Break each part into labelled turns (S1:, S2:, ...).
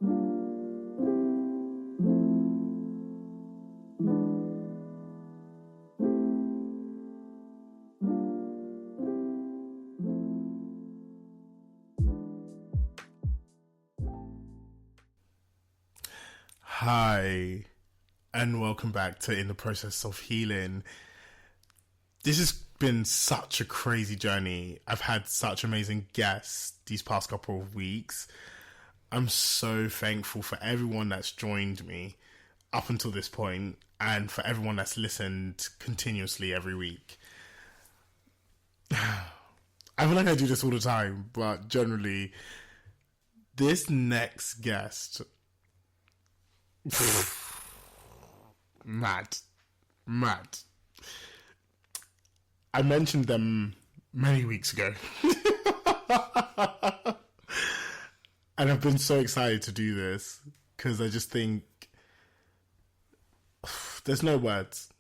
S1: Hi, and welcome back to In the Process of Healing. This has been such a crazy journey. I've had such amazing guests these past couple of weeks. I'm so thankful for everyone that's joined me up until this point, and for everyone that's listened continuously every week. I feel like I do this all the time, but generally, this next guest... Mad. I mentioned them many weeks ago. And I've been so excited to do this because I just think there's no words.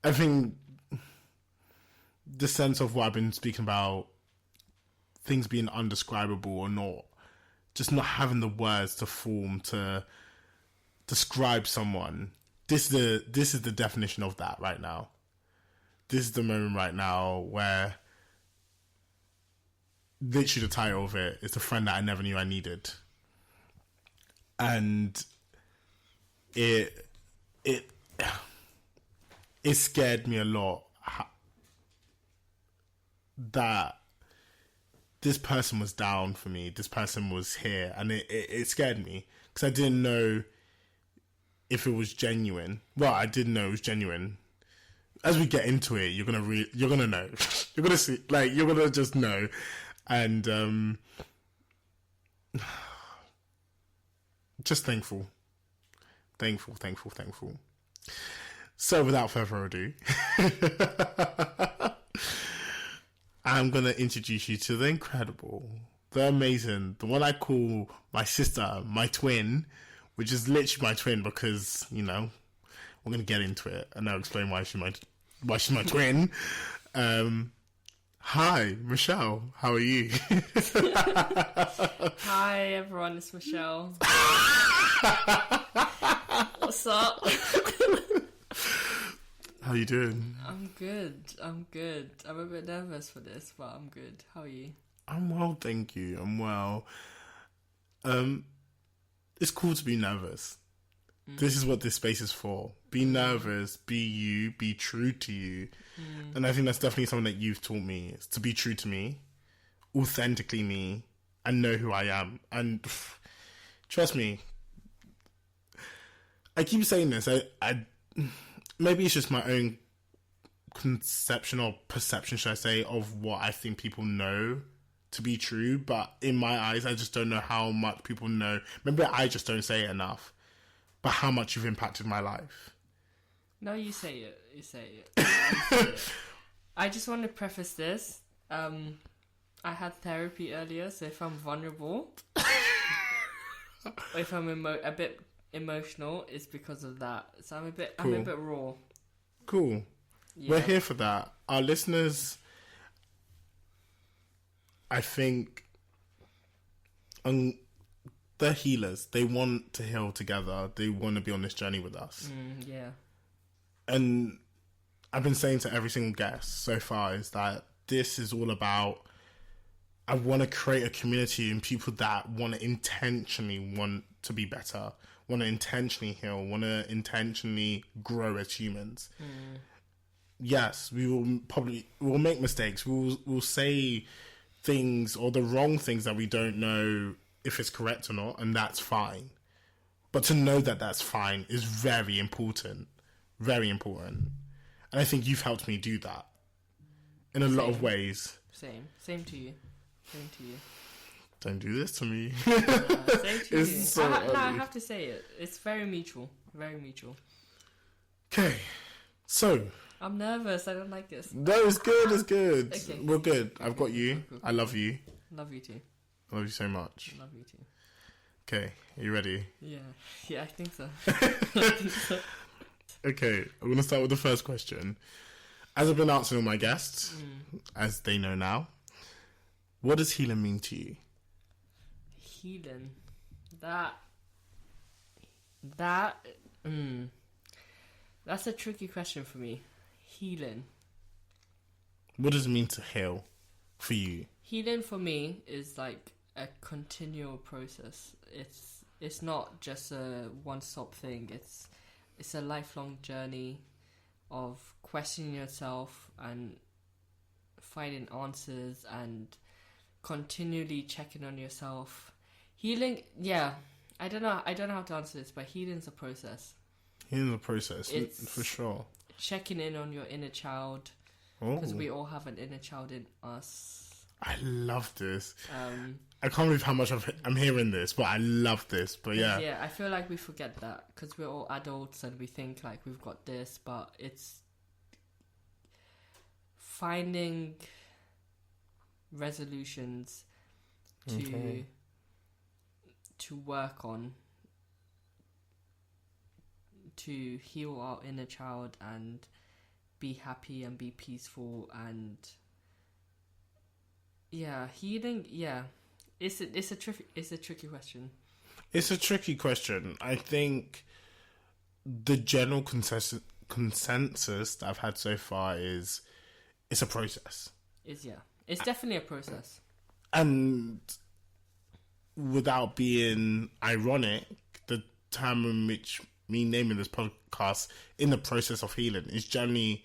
S1: I think the sense of what I've been speaking about, things being undescribable or not, just not having the words to form to describe someone. This is the definition of that right now. This is the moment right now where literally the title of it is the friend that I never knew I needed. And it scared me a lot that this person was down for me. This person was here, and it scared me because I didn't know if it was genuine. Well, I did know it was genuine. As we get into it, you're gonna know. You're gonna see, like, you're gonna just know, and just thankful. So, without further ado. I'm going to introduce you to the incredible, the amazing, the one I call my sister, my twin, which is literally my twin because, you know, we're going to get into it and I'll explain why she's my twin. Hi, Michelle. How are you?
S2: Hi, everyone. It's Michelle. What's up?
S1: How you doing?
S2: I'm good. I'm a bit nervous for this, but I'm good. How are you?
S1: I'm well, thank you. I'm well. It's cool to be nervous. This is what this space is for. Be nervous, be you, be true to you. And I think that's definitely something that you've taught me, is to be true to me, authentically me, and know who I am. And trust me, I keep saying this, I maybe it's just my own conception or perception, should I say, of what I think people know to be true. But in my eyes, I just don't know how much people know. Maybe I just don't say it enough. But how much you've impacted my life.
S2: No, you say it. You say it. I just want to preface this. I had therapy earlier, so if I'm vulnerable, or if I'm a bit emotional, it's because of that. So I'm a bit raw.
S1: Cool. Yeah. We're here for that. Our listeners, I think, they're healers. They want to heal together. They want to be on this journey with us.
S2: Yeah.
S1: And I've been saying to every single guest so far is that this is all about, I want to create a community and people that want to intentionally want to be better, want to intentionally heal, want to intentionally grow as humans. Yes, we'll make mistakes. We'll say things or the wrong things that we don't know if it's correct or not, and that's fine. But to know that that's fine is very important. Very important. And I think you've helped me do that in a lot of ways.
S2: Same to you.
S1: Don't do this to me.
S2: Same to you.
S1: So
S2: I have to say it. It's very mutual.
S1: Okay, so...
S2: I'm nervous. I don't like this.
S1: No, it's good. Okay. We're good. I've got you.
S2: Cool.
S1: I love you.
S2: Love you too.
S1: I love you so much.
S2: Love you too.
S1: Okay, are you ready?
S2: Yeah, I think so.
S1: Okay, I'm going to start with the first question. As I've been answering all my guests, as they know now, what does healing mean to you?
S2: Healing. That that's a tricky question for me. Healing.
S1: What does it mean to heal for you?
S2: Healing for me is like a continual process. It's not just a one-stop thing. It's a lifelong journey of questioning yourself and finding answers and continually checking on yourself. Healing, yeah. I don't know how to answer this, but healing's a process.
S1: Healing's a process,
S2: It's
S1: for sure.
S2: checking in on your inner child, because we all have an inner child in us.
S1: I love this. I can't believe how much I'm hearing this, but I love this. But yeah.
S2: Yeah, I feel like we forget that because we're all adults and we think like we've got this, but it's finding resolutions to work on to heal our inner child and be happy and be peaceful and healing. It's a tricky question.
S1: It's a tricky question. I think the general consensus that I've had so far is it's a process.
S2: It's definitely a process.
S1: And without being ironic, the term in which me naming this podcast in the process of healing is generally,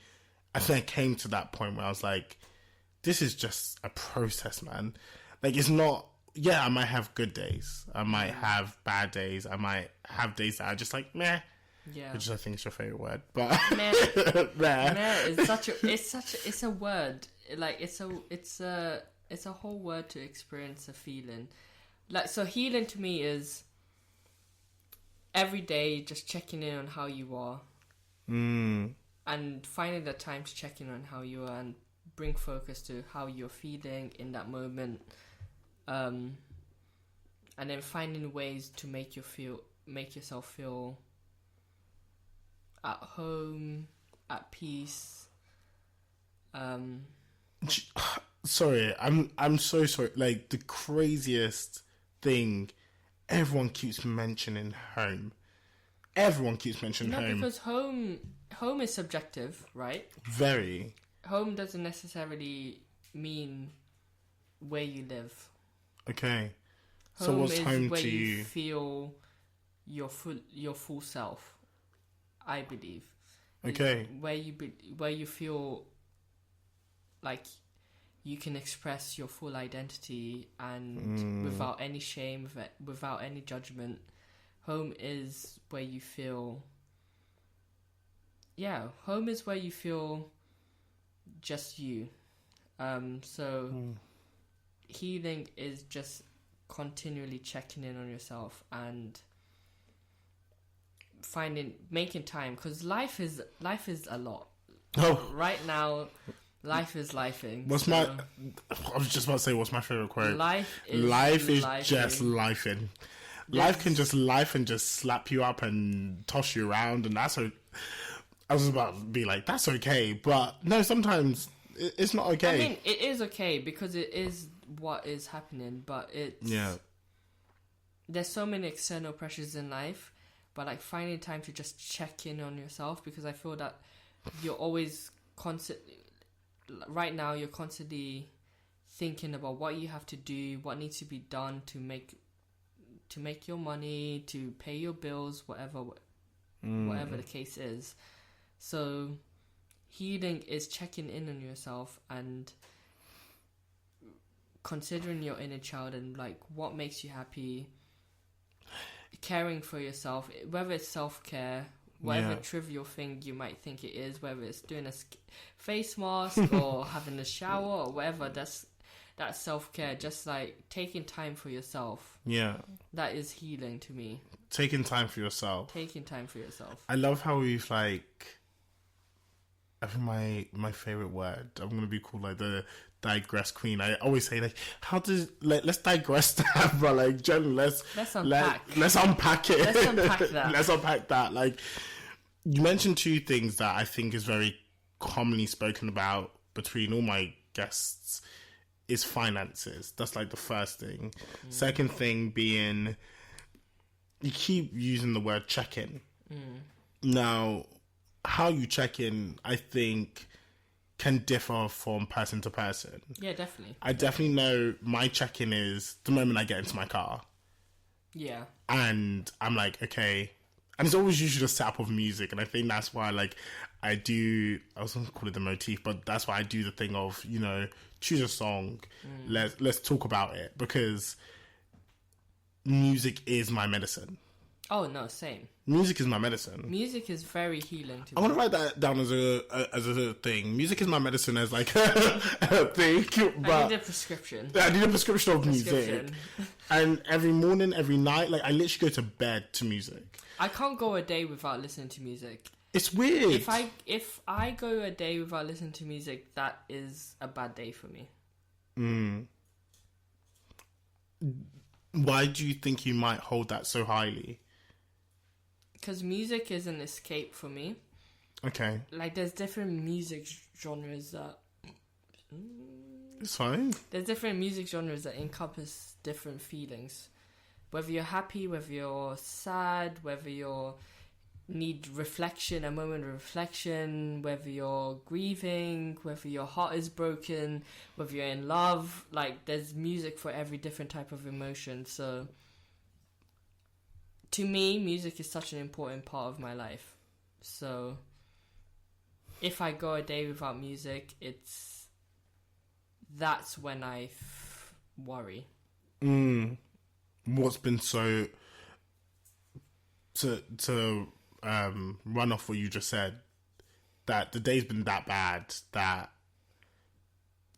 S1: I think I came to that point where I was like, this is just a process, man. Like, it's not, I might have good days. I might have bad days. I might have days that are just like, meh.
S2: Yeah.
S1: Which I think is your favorite word. But
S2: meh. Meh is it's a word. Like, it's a whole word to experience a feeling. Like, so healing to me is every day just checking in on how you are. And finding the time to check in on how you are and bring focus to how you're feeling in that moment. And then finding ways to make yourself feel at home, at peace.
S1: Sorry, I'm so sorry. Like, the craziest thing, everyone keeps mentioning home. Everyone keeps mentioning home.
S2: Because home is subjective, right?
S1: Very.
S2: Home doesn't necessarily mean where you live.
S1: Okay. So what's home
S2: where
S1: to
S2: you feel your full self, I believe.
S1: Okay.
S2: Where you feel like you can express your full identity and without any shame, without any judgment. Home is where you feel... home is where you feel just you. Healing is just continually checking in on yourself and making time, because life is a lot. Right now, life is lifing.
S1: I was just about to say, what's my favorite quote?
S2: Life is
S1: just lifing. Life can just life and just slap you up and toss you around, and that's I was about to be like, that's okay, but no, sometimes it's not okay.
S2: I mean, it is okay because it is what is happening, but there's so many external pressures in life, but like finding time to just check in on yourself, because I feel that you're always right now you're constantly thinking about what you have to do, what needs to be done to make your money, to pay your bills, whatever the case is. So healing is checking in on yourself and considering your inner child and like what makes you happy, caring for yourself, whether it's self-care, whatever trivial thing you might think it is, whether it's doing a face mask or having a shower or whatever, that's self-care. Just like taking time for yourself. That is healing to me.
S1: Taking time for yourself.
S2: I
S1: love how we've like, I think my favorite word, I'm gonna be called like the digress queen. I always say like, let's digress that, but like generally let's unpack it.
S2: Let's unpack that.
S1: Let's unpack that. Like, you mentioned two things that I think is very commonly spoken about between all my guests is finances. That's like the first thing. Second thing being, you keep using the word check-in. Now, how you check in, I think, can differ from person to person.
S2: Yeah, definitely.
S1: I definitely know my check-in is the moment I get into my car.
S2: Yeah.
S1: And I'm like, okay. And it's always usually a setup of music. And I think that's why, like, I was going to call it the motif, but that's why I do the thing of, you know, choose a song. Let's talk about it. Because music is my medicine.
S2: Oh, no, same.
S1: Music is my medicine.
S2: Music is very healing to
S1: I
S2: me.
S1: want to write that down as a thing. Music is my medicine as like a thing. But
S2: I need a prescription.
S1: I need a prescription of music.
S2: Prescription.
S1: And every morning, every night, like I literally go to bed to music.
S2: I can't go a day without listening to music.
S1: It's weird.
S2: If I go a day without listening to music, that is a bad day for me.
S1: Why do you think you might hold that so highly?
S2: Because music is an escape for me.
S1: Okay.
S2: Like, there's different music genres that...
S1: It's fine.
S2: There's different music genres that encompass different feelings. Whether you're happy, whether you're sad, whether you need reflection, a moment of reflection, whether you're grieving, whether your heart is broken, whether you're in love. Like, there's music for every different type of emotion. So, to me, music is such an important part of my life. So, if I go a day without music, that's when I worry.
S1: What's been so to run off what you just said, that the day's been that bad that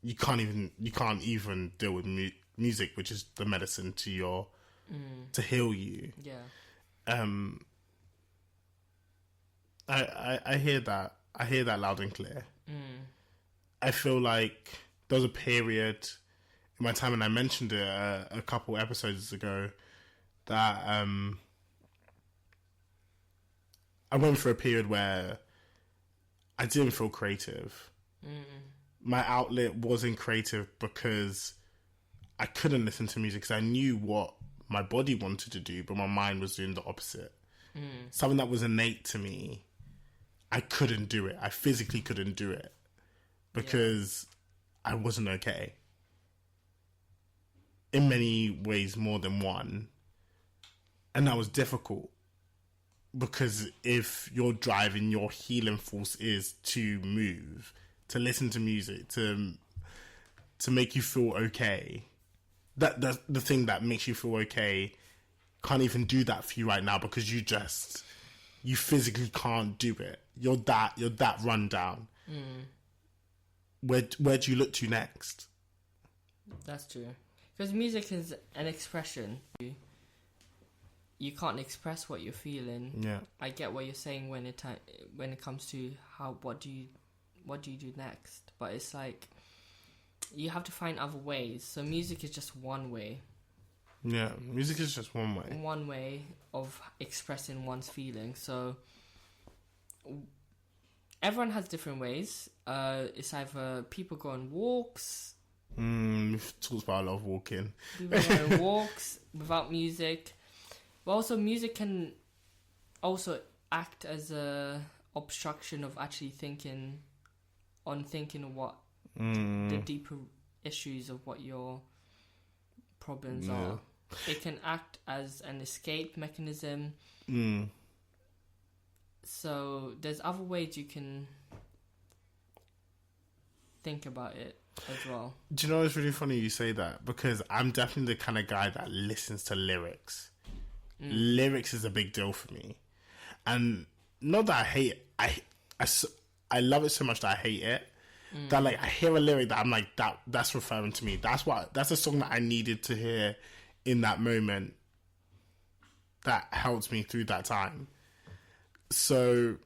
S1: you can't even deal with music, which is the medicine to your to heal you.
S2: Yeah.
S1: I hear that. I hear that loud and clear. I feel like there was a period in my time, and I mentioned it a couple episodes ago, that I went through a period where I didn't feel creative. My outlet wasn't creative because I couldn't listen to music, because I knew what my body wanted to do, but my mind was doing the opposite. Something that was innate to me, I couldn't do it. I physically couldn't do it because I wasn't okay. In many ways, more than one. And that was difficult, because if you're driving, your healing force is to move, to listen to music, to make you feel okay. That's the thing that makes you feel okay. Can't even do that for you right now, because you physically can't do it. You're that run down. Where do you look to next?
S2: That's true. Because music is an expression. You can't express what you're feeling.
S1: Yeah.
S2: I get what you're saying when it comes to what do you do next. But it's like you have to find other ways. So music is just one way.
S1: Yeah, music is just one way.
S2: One way of expressing one's feelings. So everyone has different ways. It's either people go on walks.
S1: We've talked about a lot of walking.
S2: People go on walks without music. But also, music can also act as a obstruction of actually thinking what the deeper issues of what your problems are. It can act as an escape mechanism. So there's other ways you can think about it as well.
S1: Do you know, it's really funny you say that, because I'm definitely the kind of guy that listens to lyrics. Lyrics is a big deal for me. And not that I hate it. I love it so much that I hate it. That like I hear a lyric that I'm like, that's referring to me. That's a song that I needed to hear in that moment. That helped me through that time. So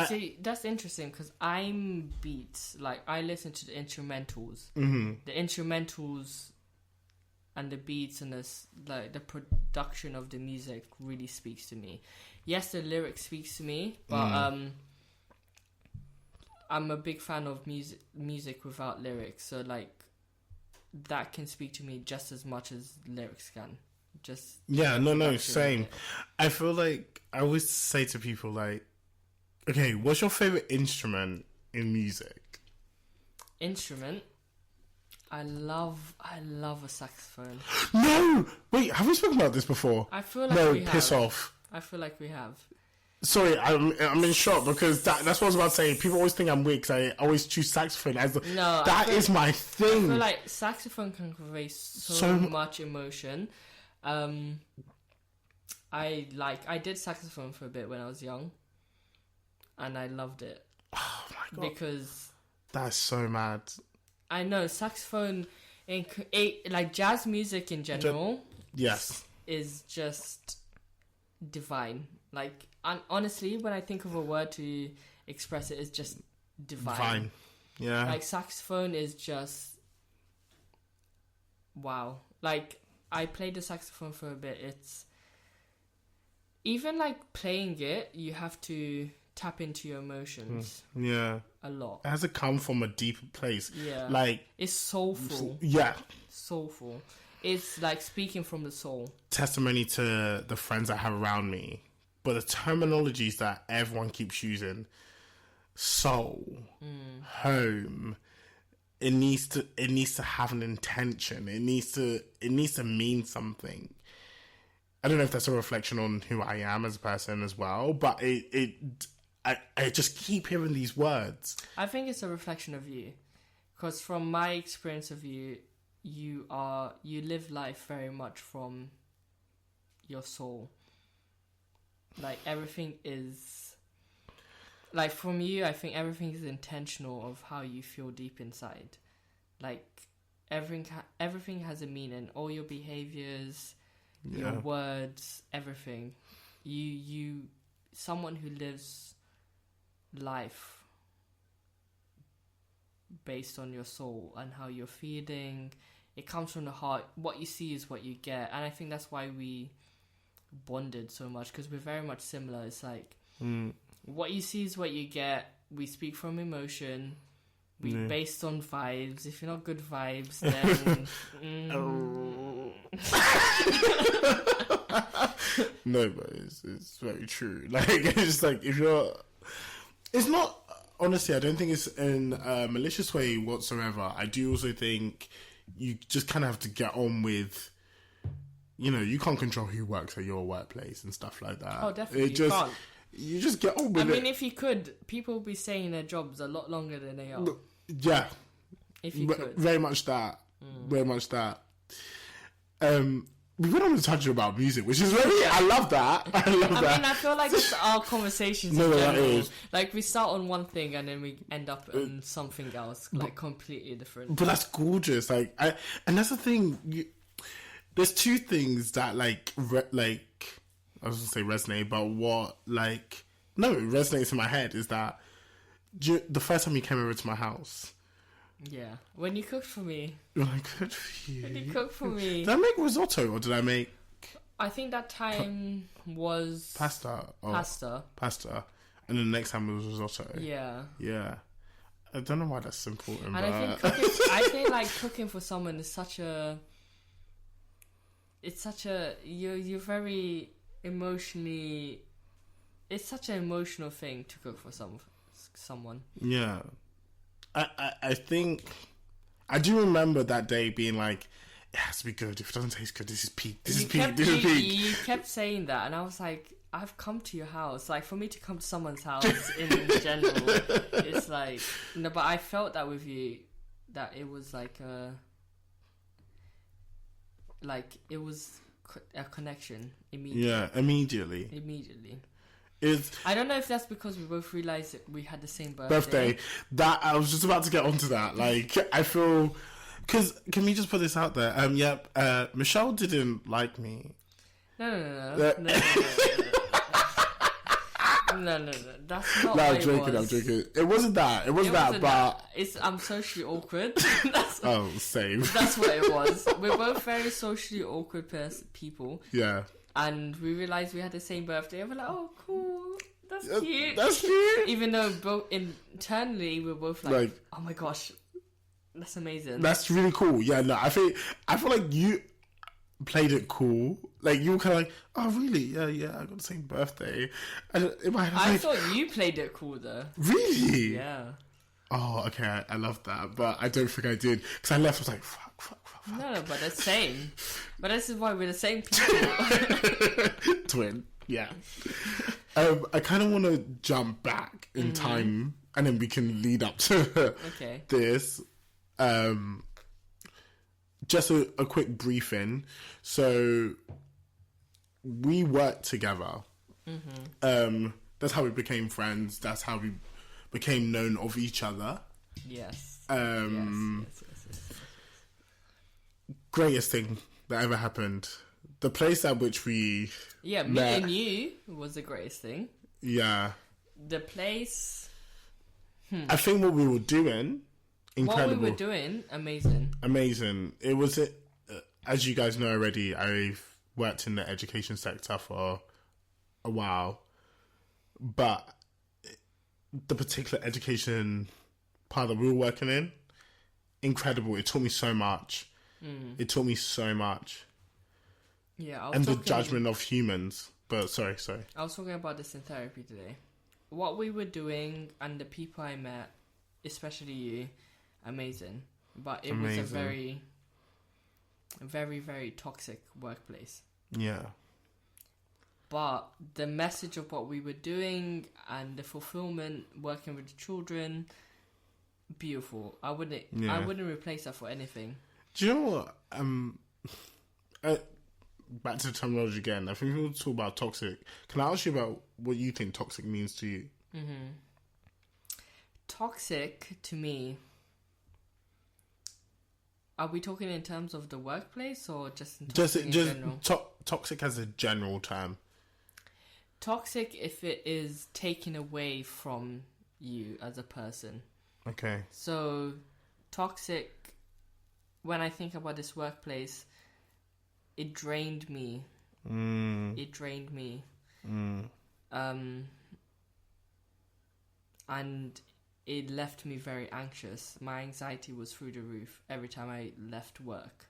S2: See, that's interesting, because I'm beats. Like, I listen to the instrumentals. The instrumentals and the beats and the production of the music really speaks to me. Yes, the lyric speaks to me, but I'm a big fan of music without lyrics. So, like, that can speak to me just as much as lyrics can. Just
S1: Yeah, no,
S2: production of
S1: same.
S2: it.
S1: I feel like I always say to people like, okay, what's your favorite instrument in music?
S2: Instrument. I love a saxophone.
S1: No, wait, have we spoken about this before?
S2: I feel like
S1: No,
S2: we
S1: piss
S2: have.
S1: off.
S2: I feel like we have.
S1: Sorry, I'm in shock because that's what I was about to say. People always think I'm weird because I always choose saxophone as
S2: No,
S1: that is my
S2: I
S1: thing.
S2: feel like saxophone can convey so
S1: So-
S2: much emotion. I did saxophone for a bit when I was young, and I loved it
S1: Oh my god,
S2: because
S1: that's so mad.
S2: I know saxophone, like jazz music in general,
S1: Yes,
S2: is just divine. Like, honestly, when I think of a word to express it, it's just divine.
S1: fine. Yeah,
S2: Like, saxophone is just wow. Like, I played the saxophone for a bit. It's even like playing it, you have to tap into your emotions
S1: yeah.
S2: a lot.
S1: It has to come from a deeper place.
S2: Yeah,
S1: Like,
S2: it's soulful.
S1: yeah,
S2: Soulful. It's like speaking from the soul.
S1: testimony to the friends I have around me. But the terminologies that everyone keeps using, soul, home, it needs to have an intention. It needs to mean something. I don't know if that's a reflection on who I am as a person as well, but I just keep hearing these words.
S2: I think it's a reflection of you, because from my experience of you, you live life very much from your soul. Like, everything is like, from you, I think everything is intentional of how you feel deep inside. Like, everything has a meaning. All your behaviors, your
S1: Yeah.
S2: words, everything. You someone who lives life based on your soul and how you're feeling. It comes from the heart. What you see is what you get, and I think that's why we bonded so much, because we're very much similar. It's like, what you see is what you get. We speak from emotion. We
S1: Yeah.
S2: based on vibes. If you're not good vibes, then
S1: No, but it's very true. Like, it's just like, if you're, it's not, honestly, I don't think it's in a malicious way whatsoever. I do also think you just kind of have to get on with, you know, you can't control who works at your workplace and stuff like that.
S2: Oh, definitely,
S1: It
S2: you
S1: just,
S2: can't.
S1: you just get on with
S2: I
S1: it.
S2: mean, if you could, people would be staying in their jobs a lot longer than they are.
S1: Yeah,
S2: If you could.
S1: very much that. Very much that. We went on to touch about music, which is very. I love that. I love
S2: I
S1: that.
S2: mean, I feel like it's our conversations
S1: No,
S2: in
S1: that
S2: general.
S1: is.
S2: Like, we start on one thing and then we end up on something else, like completely different.
S1: But that's gorgeous. Like, and that's the thing. There's two things that like I was gonna say resonate, but what it resonates in my head is that the first time you came over to my house,
S2: Yeah. When you cooked for me.
S1: you're like, good for
S2: When
S1: you.
S2: you cooked for me.
S1: Did I make risotto or did I make
S2: I think that time was
S1: pasta? Pasta. And then the next time it was risotto.
S2: Yeah.
S1: Yeah. I don't know why that's important,
S2: And
S1: but
S2: I think like cooking for someone is you're very emotionally, it's such an emotional thing to cook for someone.
S1: yeah. I think I do remember that day being like, it has to be good. If it doesn't taste good, this is peak. This is peak. This is peak.
S2: You kept saying that, and I was like, I've come to your house. Like, for me to come to someone's house in general, it's like, no, but I felt that with you, that it was like it was a connection immediately.
S1: Yeah, immediately.
S2: I don't know if that's because we both realized that we had the same birthday.
S1: That I was just about to get onto that. Like, I feel, because can we just put this out there? Michelle didn't like me.
S2: No. No. That's not
S1: No,
S2: what
S1: I'm joking.
S2: it was.
S1: It wasn't that. It wasn't that. But
S2: I'm socially awkward.
S1: oh, same.
S2: That's what it was. We're both very socially awkward people.
S1: Yeah.
S2: And we realized we had the same birthday. And we're like, oh, cool. That's cute.
S1: That's cute.
S2: Even though both internally we're both like, oh my gosh, That's amazing.
S1: That's really cool. Yeah, no, I feel like you played it cool. Like, you were kind of like, oh, really? Yeah, I got the same birthday. And
S2: I thought you played it cool, though.
S1: Really?
S2: Yeah.
S1: Oh, okay, I love that. But I don't think I did. Because I left, I was like, fuck.
S2: No, but the same. But this is why we're the same people.
S1: Twin, yeah. I kind of want to jump back in time, and then we can lead up to this. Just a quick briefing. So we worked together. That's how we became friends. That's how we became known of each other.
S2: Yes.
S1: Yes. Greatest thing that ever happened. The place at which we
S2: meeting you was the greatest thing.
S1: Yeah.
S2: The place.
S1: I think what we were doing, incredible.
S2: What we were doing, amazing.
S1: It was, as you guys know already, I've worked in the education sector for a while, but the particular education part that we were working in, incredible. It taught me so much.
S2: Yeah,
S1: and the judgment of humans. But sorry.
S2: I was talking about this in therapy today. What we were doing and the people I met, especially you, amazing. But it was a very, very, very toxic workplace.
S1: Yeah.
S2: But the message of what we were doing and the fulfillment, working with children, beautiful. I wouldn't replace that for anything.
S1: Do you know what? Back to the terminology again. I think we'll talk about toxic. Can I ask you about what you think toxic means to you?
S2: Toxic to me. Are we talking in terms of the workplace or just in general?
S1: Toxic as a general term.
S2: Toxic if it is taken away from you as a person.
S1: Okay.
S2: So, toxic. When I think about this workplace, it drained me. It drained me. And it left me very anxious. My anxiety was through the roof every time I left work.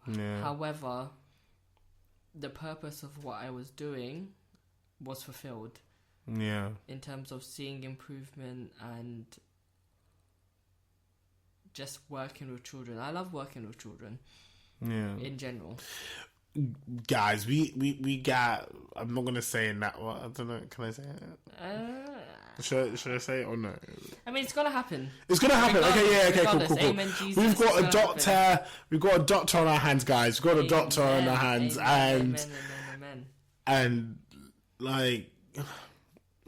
S1: Yeah.
S2: However, the purpose of what I was doing was fulfilled.
S1: Yeah.
S2: In terms of seeing improvement and just working with children. I love working with children.
S1: Yeah.
S2: In general.
S1: Guys, we got. I'm not gonna say in that. What I don't know. Can I say it? Should I say it or no?
S2: I mean, it's gonna happen.
S1: It's gonna happen. Okay, cool.
S2: Amen, Jesus,
S1: We've got a doctor.
S2: Happen.
S1: We've got a doctor on our hands, guys. We've got a doctor on our hands,
S2: amen.
S1: And like,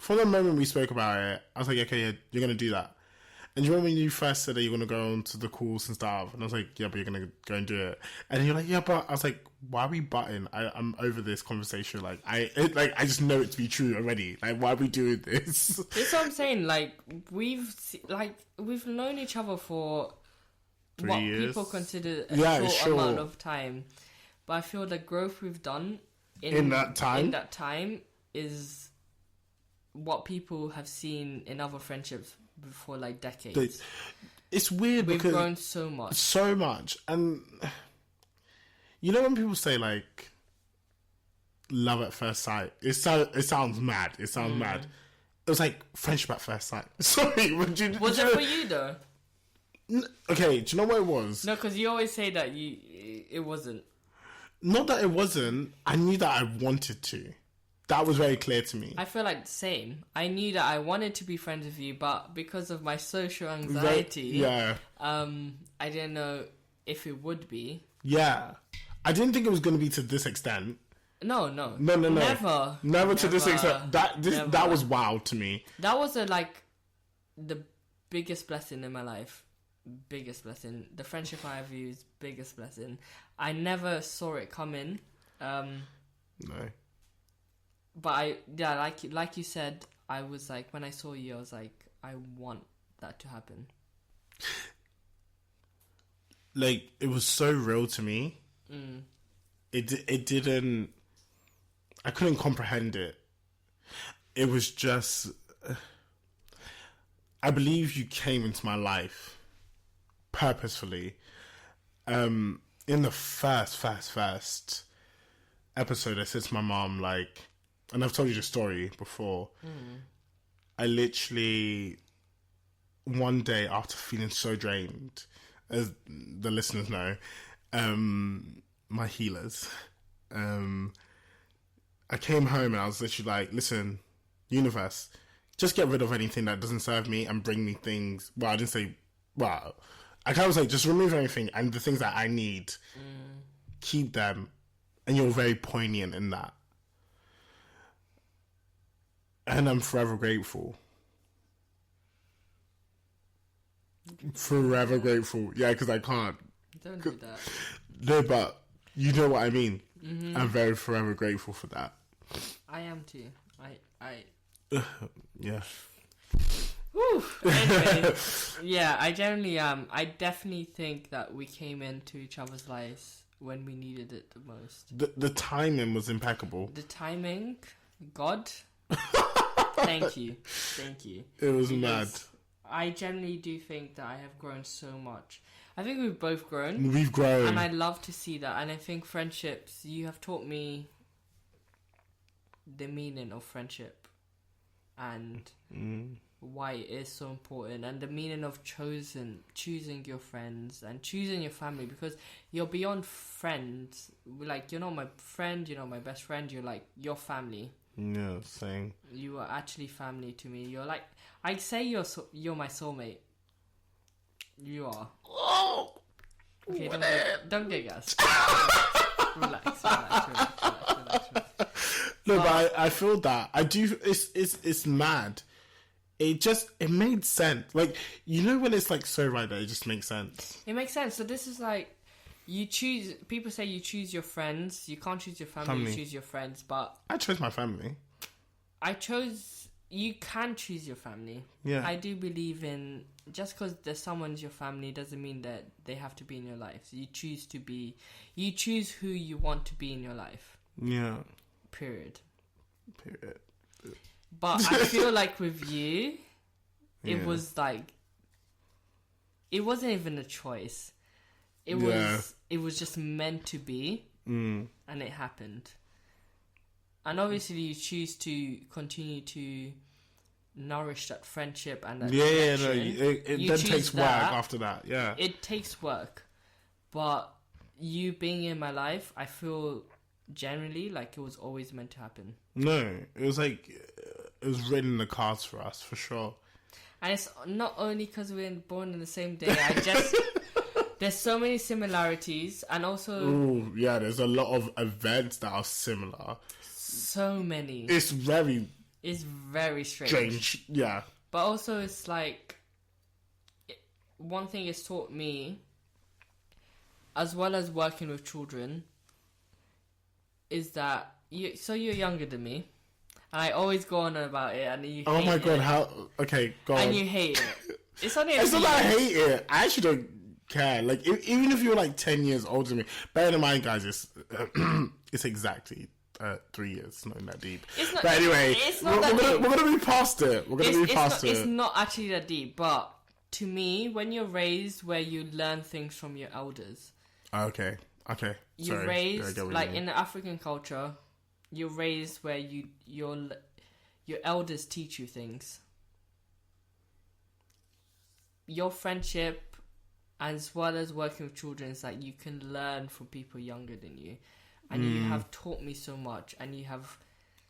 S1: from the moment we spoke about it, I was like, okay, yeah, you're gonna do that. And you remember when you first said that you're going to go on to the calls and stuff? And I was like, yeah, but you're going to go and do it. And then you're like, yeah, but... I was like, why are we butting? I'm over this conversation. Like, I just know it to be true already. Like, why are we doing this?
S2: That's what I'm saying. Like, we've known each other for
S1: 3 years.
S2: People consider a short amount of time. But I feel the growth we've done in that time is what people have seen in other friendships for like decades.
S1: It's weird because
S2: we've grown so much, and you know when people say like love at first sight, it sounds mad. It sounds mad. It was like friendship at first sight. Sorry, was it for you though?
S1: Okay, do you know what it was?
S2: No, because you always say that it wasn't.
S1: Not that it wasn't. I knew that I wanted to. That was very clear to me.
S2: I feel like the same. I knew that I wanted to be friends with you, but because of my social anxiety, I didn't know if it would be.
S1: Yeah. I didn't think it was going to be to this extent.
S2: No.
S1: Never to this extent. That was wild to me.
S2: That was the biggest blessing in my life. Biggest blessing. The friendship I have with you is biggest blessing. I never saw it coming.
S1: No.
S2: But like you said, I was like, when I saw you, I was like, I want that to happen.
S1: Like, it was so real to me. It didn't. I couldn't comprehend it. It was just. I believe you came into my life purposefully. In the first episode, I said to my mom, like, and I've told you the story before. I literally, one day after feeling so drained, as the listeners know, my healers, I came home and I was literally like, listen, universe, just get rid of anything that doesn't serve me and bring me things. Well, I didn't say, well, I kind of was like, just remove everything and the things that I need, keep them. And you're very poignant in that. And I'm forever grateful. Forever grateful. Yeah, because I can't.
S2: Don't do that.
S1: No, but you know what I mean. I'm very forever grateful for that.
S2: I am too. I
S1: Yeah.
S2: Whew. Anyway, yeah, I generally am. I definitely think that we came into each other's lives when we needed it the most.
S1: The timing was impeccable.
S2: The timing, God, thank you.
S1: It was
S2: Because
S1: mad.
S2: I generally do think that I have grown so much. I think we've both grown.
S1: We've grown.
S2: And I love to see that. And I think friendships, you have taught me the meaning of friendship and why it is so important, and the meaning of choosing your friends and choosing your family, because you're beyond friends. Like, you're not my friend, you're not my best friend, you're like your family.
S1: Yeah, same.
S2: You are actually family to me. You're like, I say you're my soulmate. You are.
S1: Oh,
S2: Okay, don't get gas. Relax.
S1: No, but I feel that I do. It's mad. It made sense. Like, you know when it's like so right that it just makes sense.
S2: It makes sense. So this is like, you choose. People say you choose your friends. You can't choose your family. You choose your friends. But
S1: I chose my family.
S2: You can choose your family.
S1: Yeah.
S2: I do believe in, just because there's someone's your family doesn't mean that they have to be in your life. So you choose who you want to be in your life.
S1: Yeah.
S2: Period.
S1: Period.
S2: But I feel like with you, it
S1: Yeah.
S2: was like, it wasn't even a choice. It was just meant to be, and it happened. And obviously, you choose to continue to nourish that friendship and that connection.
S1: It then takes work after that. Yeah,
S2: it takes work, but you being in my life, I feel generally like it was always meant to happen.
S1: No, it was like it was written in the cards for us, for sure.
S2: And it's not only because we're born on the same day. There's so many similarities, and also
S1: Ooh, yeah, there's a lot of events that are similar.
S2: so many.
S1: It's very
S2: strange.
S1: Yeah.
S2: But also, it's like, one thing it's taught me, as well as working with children, is that you're younger than me, and I always go on about it, and you.
S1: Oh my god! How? Okay, go on.
S2: And you hate it. It's not
S1: that I hate it. I actually don't care. Like, even if you're like 10 years older than me, bear in mind, guys, it's exactly 3 years. It's not that deep.
S2: It's not,
S1: but anyway, we're gonna be past it.
S2: It's not actually that deep, but to me, when you're raised where you learn things from your elders.
S1: Okay.
S2: You're raised like in the African culture. You're raised where your elders teach you things. Your friendship, as well as working with children, is like you can learn from people younger than you, and you have taught me so much, and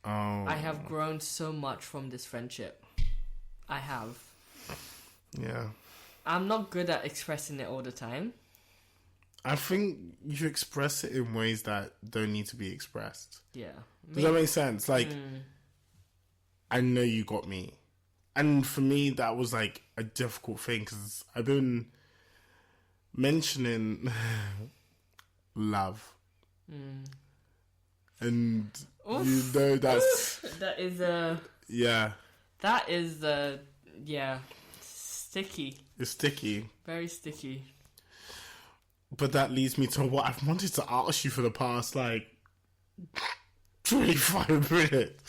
S2: I have grown so much from this friendship. I have.
S1: Yeah.
S2: I'm not good at expressing it all the time.
S1: I think you express it in ways that don't need to be expressed.
S2: Yeah.
S1: Does that make sense? Like, I know you got me. And for me, that was like a difficult thing because I've been mentioning love. And
S2: Oof.
S1: you know that's...
S2: That is
S1: Yeah.
S2: That is sticky.
S1: It's sticky.
S2: Very sticky.
S1: But that leads me to what I've wanted to ask you for the past, like, 25 minutes.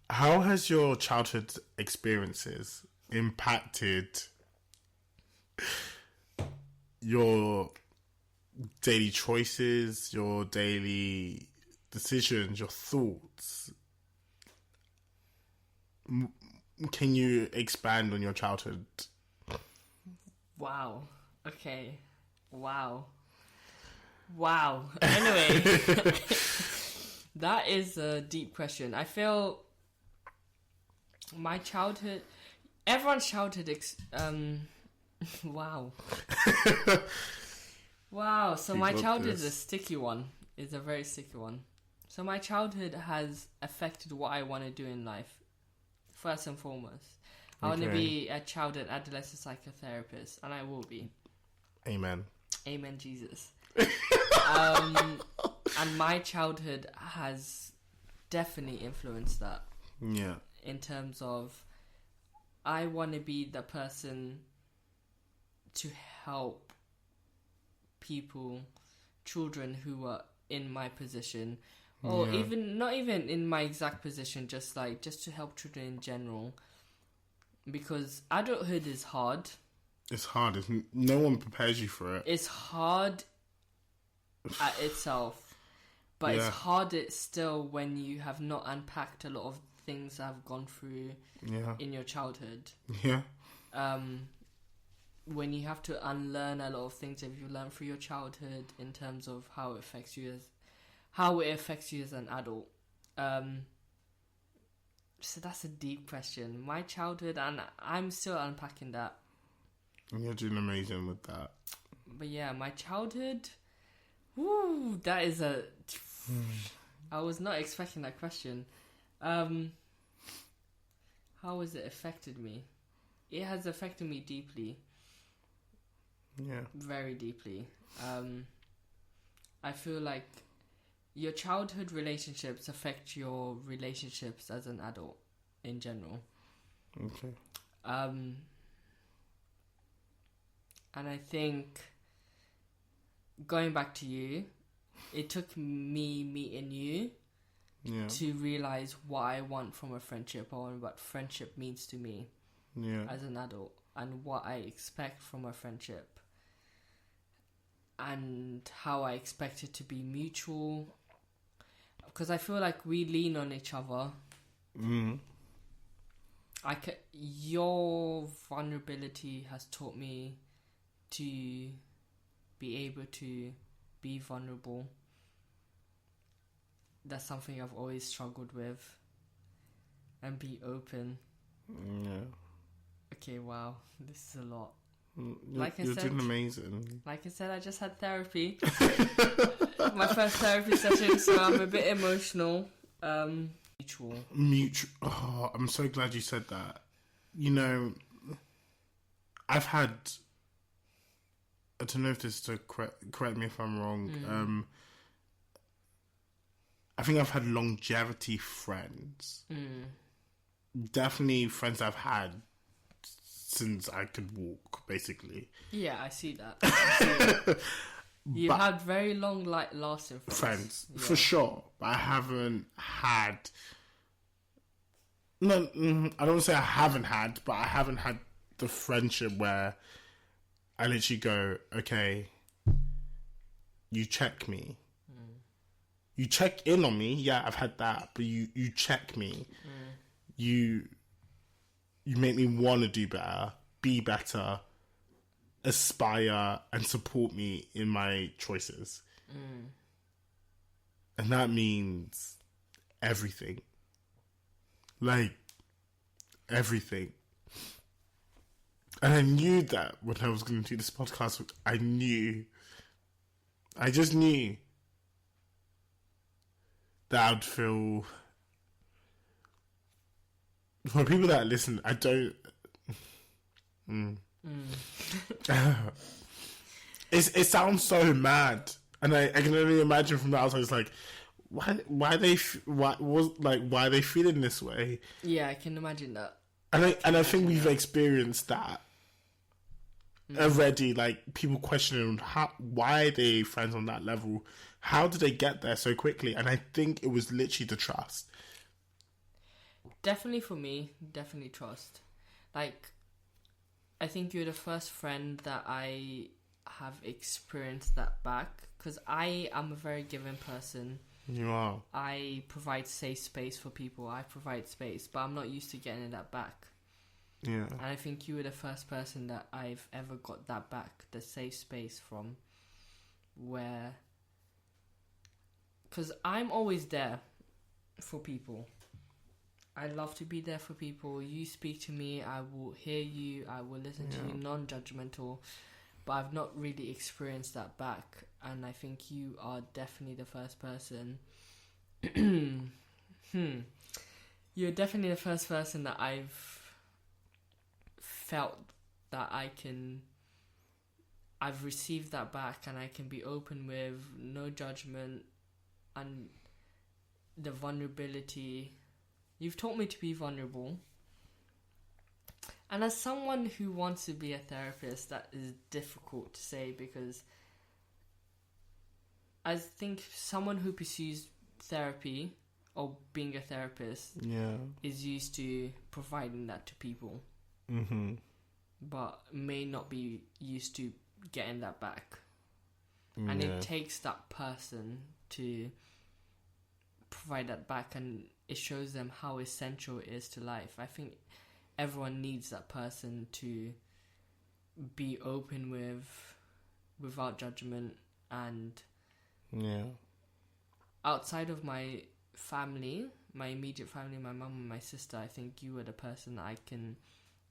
S1: How has your childhood experiences impacted your daily choices, your daily decisions, your thoughts. Can you expand on your childhood?
S2: Wow. Okay. Wow. Anyway, that is a deep question. I feel my childhood, everyone's childhood, wow. Wow, so my childhood is a sticky one. It's a very sticky one. So my childhood has affected what I want to do in life. First and foremost, I want to be a child and adolescent psychotherapist, and I will be.
S1: Amen.
S2: Amen, Jesus. And my childhood has definitely influenced that.
S1: Yeah.
S2: In terms of, I want to be the person to help people, children who are in my position, or even not even in my exact position, just to help children in general, because adulthood is hard.
S1: It's hard. No one prepares you for it.
S2: It's hard at itself, but it's harder still when you have not unpacked a lot of things that have gone through in your childhood.
S1: Yeah.
S2: When you have to unlearn a lot of things that you learned through your childhood in terms of how it affects you as an adult. So that's a deep question. My childhood, and I'm still unpacking that.
S1: You're doing amazing with that.
S2: But yeah, my childhood, woo, that is a... I was not expecting that question. How has it affected me? It has affected me deeply.
S1: Yeah.
S2: Very deeply. I feel like your childhood relationships affect your relationships as an adult in general.
S1: Okay.
S2: And I think, going back to you, it took me meeting you to realise what I want from a friendship, or what friendship means to me as an adult, and what I expect from a friendship, and how I expect it to be mutual. Because I feel like we lean on each other. Your vulnerability has taught me to be able to be vulnerable. That's something I've always struggled with. And be open.
S1: Yeah.
S2: Okay, wow. This is a lot.
S1: You're doing amazing.
S2: Like I said, I just had therapy. My first therapy session, so I'm a bit emotional. Mutual.
S1: Oh, I'm so glad you said that. You know, I've had... I don't know if this is to correct me if I'm wrong. I think I've had longevity friends. Definitely friends I've had since I could walk, basically.
S2: Yeah, I see that. You had very long, lasting
S1: friends. For sure. But I haven't had... No, I don't say I haven't had, but I haven't had the friendship where I literally go, okay, you check me. You check in on me. Yeah, I've had that. But you check me. You make me want to do better, be better, aspire, and support me in my choices. And that means everything. Like, everything. And I knew that when I was going to do this podcast. I just knew that I'd feel... For people that listen, I don't... It sounds so mad. And I can only imagine from the outside, it's like, why are they feeling this way?
S2: Yeah, I can imagine that.
S1: And I think we've experienced that already. Like, people questioning why are they friends on that level? How did they get there so quickly? And I think it was literally the trust.
S2: Definitely for me, definitely trust. Like, I think you're the first friend that I have experienced that back, because I am a very giving person.
S1: You are.
S2: I provide safe space for people. I provide space, but I'm not used to getting that back.
S1: Yeah.
S2: And I think you were the first person that I've ever got that back, the safe space from, where... Because I'm always there for people. I love to be there for people. You speak to me, I will hear you, I will listen to you, non-judgmental. But I've not really experienced that back. And I think you are definitely the first person. You're definitely the first person that I've felt that I've received that back, and I can be open with, no judgment, and the vulnerability. You've taught me to be vulnerable. And as someone who wants to be a therapist, that is difficult to say, because I think someone who pursues therapy or being a therapist is used to providing that to people.
S1: Mm-hmm.
S2: But may not be used to getting that back. And it takes that person to provide that back, and it shows them how essential it is to life. I think everyone needs that person to be open with, without judgment. And outside of my family, my immediate family, my mum and my sister, I think you were the person that I can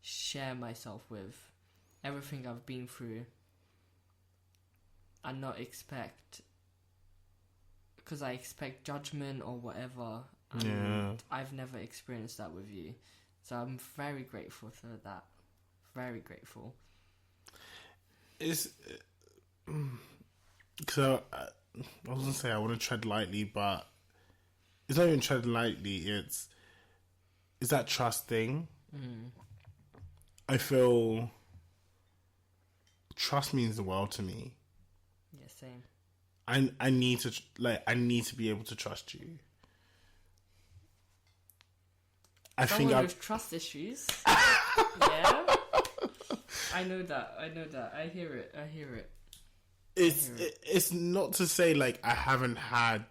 S2: share myself with, everything I've been through, and not expect, because I expect judgment or whatever, and I've never experienced that with you. So I'm very grateful for that. Very grateful.
S1: It's because I was gonna say I want to tread lightly, but it's not even tread lightly. It's that trust thing. I feel trust means the world to me.
S2: Yeah, same.
S1: I need to be able to trust you.
S2: Someone with trust issues. Yeah. I know that. I hear it.
S1: It's not to say like I haven't had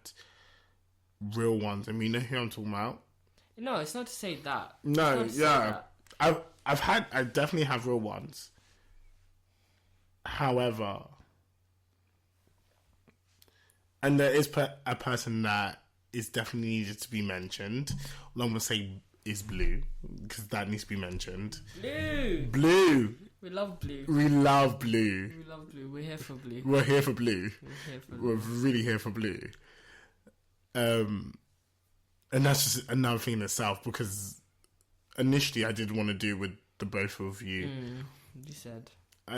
S1: real ones. I mean, you know who I'm talking about?
S2: No, it's not to say that.
S1: No, yeah. I definitely have real ones. However, and there is a person that is definitely needed to be mentioned. All I'm going to say is Blue, because that needs to be mentioned. Blue!
S2: We love Blue.
S1: We love Blue.
S2: We're here for Blue.
S1: We're here for Blue. We're really here for Blue. And that's just another thing in itself, because initially I did want to do with the both of you.
S2: You said.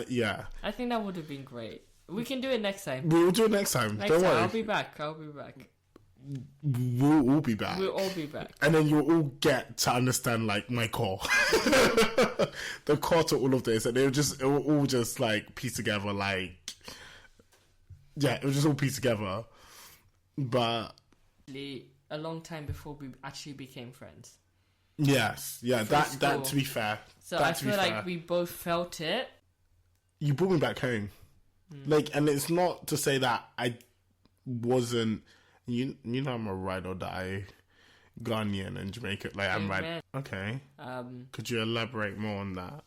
S1: Yeah.
S2: I think that would have been great. We can do it next time.
S1: We'll do it next time. Don't worry.
S2: I'll be back.
S1: We'll all be back.
S2: We'll all be back.
S1: And then you'll all get to understand, like, my core. The core to all of this. And it will all just, like, piece together, like... Yeah, it will just all piece together. But...
S2: A long time before we actually became friends.
S1: Yes. Yeah, that to be fair.
S2: So I feel like we both felt it.
S1: You brought me back home. Like, and it's not to say that I wasn't... You know I'm a ride or die Ghanaian and Jamaican. Like, I'm right. Okay. Could you elaborate more on that?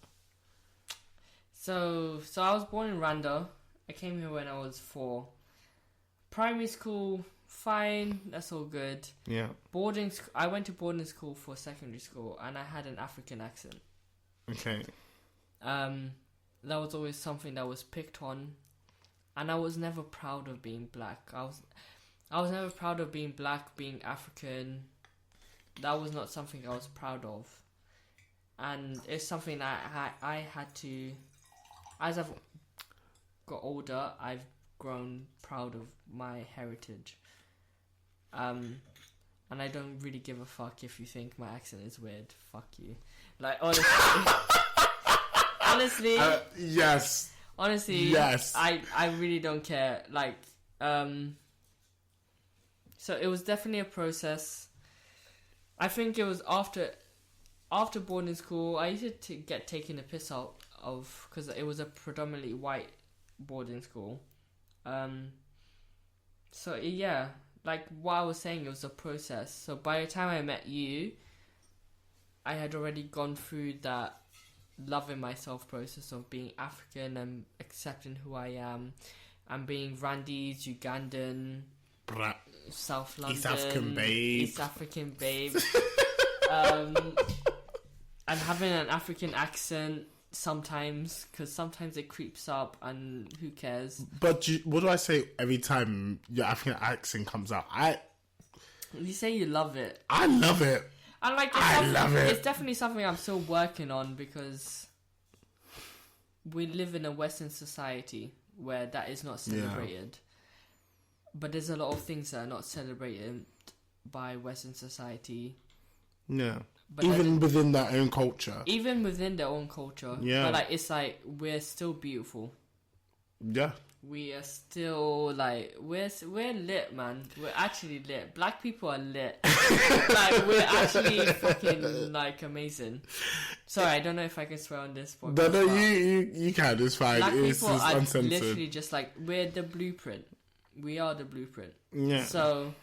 S2: So I was born in Rwanda. I came here when I was 4. Primary school, fine. That's all good.
S1: Yeah.
S2: I went to boarding school for secondary school, and I had an African accent.
S1: Okay.
S2: That was always something that was picked on, and I was never proud of being black. I was never proud of being black, being African. That was not something I was proud of. And it's something that I had to... As I've got older, I've grown proud of my heritage. And I don't really give a fuck if you think my accent is weird. Fuck you. Like, honestly... honestly...
S1: yes.
S2: Honestly,
S1: yes.
S2: I really don't care. Like, so it was definitely a process. I think it was after boarding school, I used to get taken the piss out of, because it was a predominantly white boarding school. So yeah, like what I was saying, it was a process. So by the time I met you, I had already gone through that loving myself process of being African and accepting who I am, and being Randese, Ugandan, South London, East African babe, and having an African accent sometimes, because sometimes it creeps up and who cares.
S1: But what do I say every time your African accent comes out?
S2: You say you love it.
S1: I love it.
S2: And like,
S1: I love it.
S2: It's definitely something I'm still working on, because we live in a Western society where that is not celebrated. But there's a lot of things that are not celebrated by Western society.
S1: Yeah.
S2: But
S1: even within their own culture.
S2: Even within their own culture.
S1: Yeah.
S2: But like, it's like, we're still beautiful.
S1: Yeah.
S2: We are still like, we're lit, man. We're actually lit. Black people are lit. Like, we're actually fucking like amazing. Sorry, I don't know if I can swear on this podcast.
S1: No, you can. It's fine.
S2: Black
S1: It's
S2: people are
S1: uncensored.
S2: literally just like, we're the blueprint. We are the blueprint.
S1: Yeah.
S2: So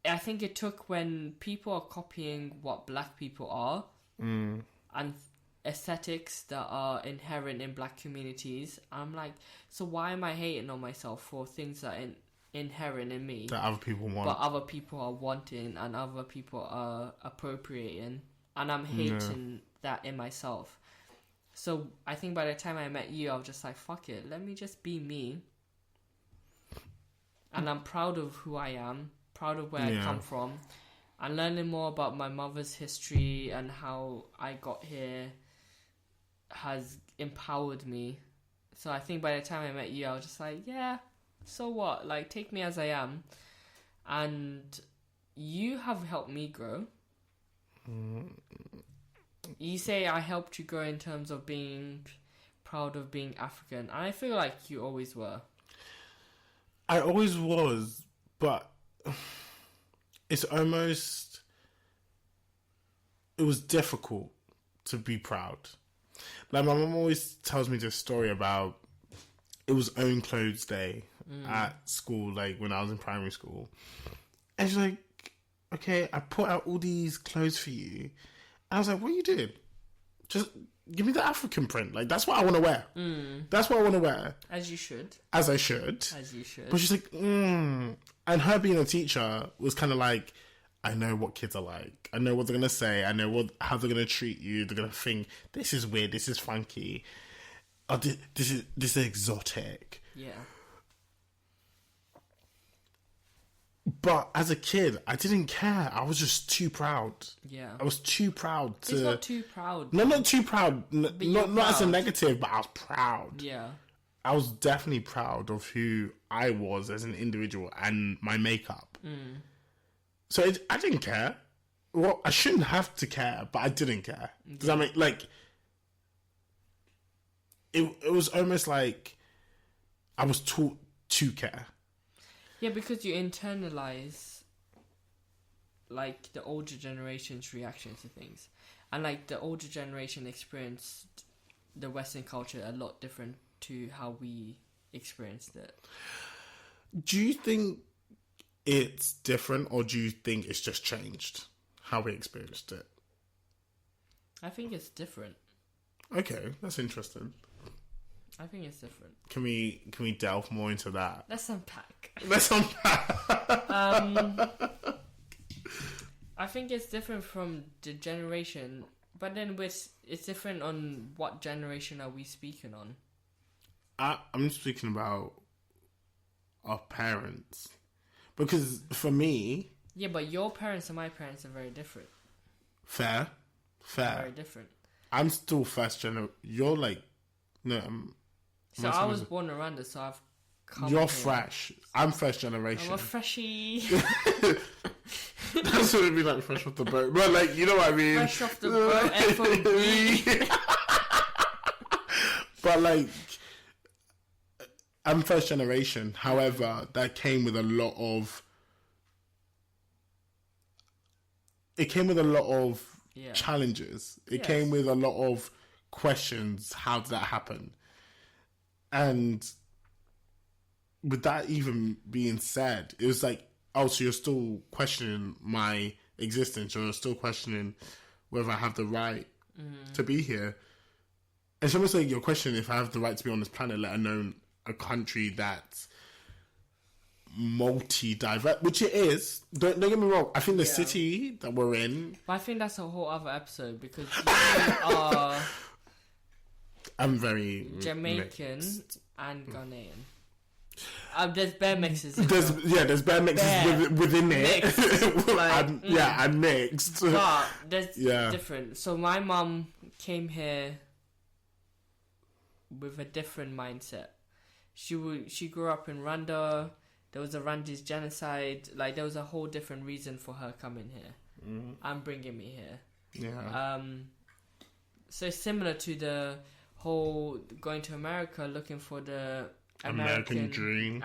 S2: I think it took when people are copying what black people are and aesthetics that are inherent in black communities. I'm like, so why am I hating on myself for things that are inherent in me
S1: that other people want,
S2: but other people are wanting and other people are appropriating, and I'm hating that in myself. So I think by the time I met you, I was just like, fuck it, let me just be me. And I'm proud of who I am, proud of where I come from, and learning more about my mother's history and how I got here has empowered me. So I think by the time I met you, I was just like, yeah, so what? Like, take me as I am. And you have helped me grow. You say I helped you grow in terms of being proud of being African. And I feel like you always were.
S1: I always was, but it's almost... It was difficult to be proud. Like, my mum always tells me this story about... It was Own Clothes Day at school, like, when I was in primary school. And she's like, okay, I put out all these clothes for you. And I was like, what are you doing? Just give me the African print. Like, that's what I want to wear. That's what I want to wear.
S2: As you should.
S1: As I should.
S2: As you should.
S1: But she's like, And her being a teacher was kind of like, I know what kids are like. I know what they're going to say. I know how they're going to treat you. They're going to think, this is weird. This is funky. Oh, this is exotic.
S2: Yeah.
S1: But as a kid, I didn't care. I was just too proud.
S2: Yeah.
S1: I was too proud to...
S2: It's not too proud.
S1: No, not too proud.
S2: But
S1: Not as a
S2: proud.
S1: negative, but I was proud.
S2: Yeah.
S1: I was definitely proud of who I was as an individual and my makeup. So I didn't care. Well, I shouldn't have to care, but I didn't care. Does that make... Like... It was almost like I was taught to care.
S2: Yeah, because you internalize like the older generation's reaction to things, and like the older generation experienced the Western culture a lot different to how we experienced it.
S1: Do you think it's different, or do you think it's just changed how we experienced it?
S2: I think it's different.
S1: Okay, that's interesting.
S2: I think it's different.
S1: Can we delve more into that?
S2: Let's unpack. I think it's different from the generation, but then it's different on what generation are we speaking on?
S1: I'm speaking about our parents, because for me...
S2: Yeah, but your parents and my parents are very different.
S1: Fair.
S2: Very different.
S1: I'm still first generation. You're like... No,
S2: So I was born around it, so I've come
S1: You're
S2: here.
S1: fresh. I'm first generation.
S2: I'm a freshie.
S1: That's what it'd be like, fresh off the boat. But like, you know what I mean?
S2: Fresh off the boat, FOB.
S1: But like, I'm first generation. However, that came with a lot of... It came with a lot of challenges. It came with a lot of questions, how did that happen? And with that even being said, it was like, oh, so you're still questioning my existence, you're still questioning whether I have the right to be here. It's almost like you're questioning if I have the right to be on this planet, let alone a country that's multi-diverse, which it is. Don't get me wrong. I think the city that we're in...
S2: But I think that's a whole other episode, because you are...
S1: I'm very...
S2: Jamaican and Ghanaian. There's bare mixes.
S1: There's bare mixes within it. I'm mixed.
S2: But there's different. So my mum came here with a different mindset. She grew up in Rwanda. There was a Rwandese genocide. Like, there was a whole different reason for her coming here and bringing me here.
S1: Yeah.
S2: So it's similar to the whole going to America looking for the
S1: American dream.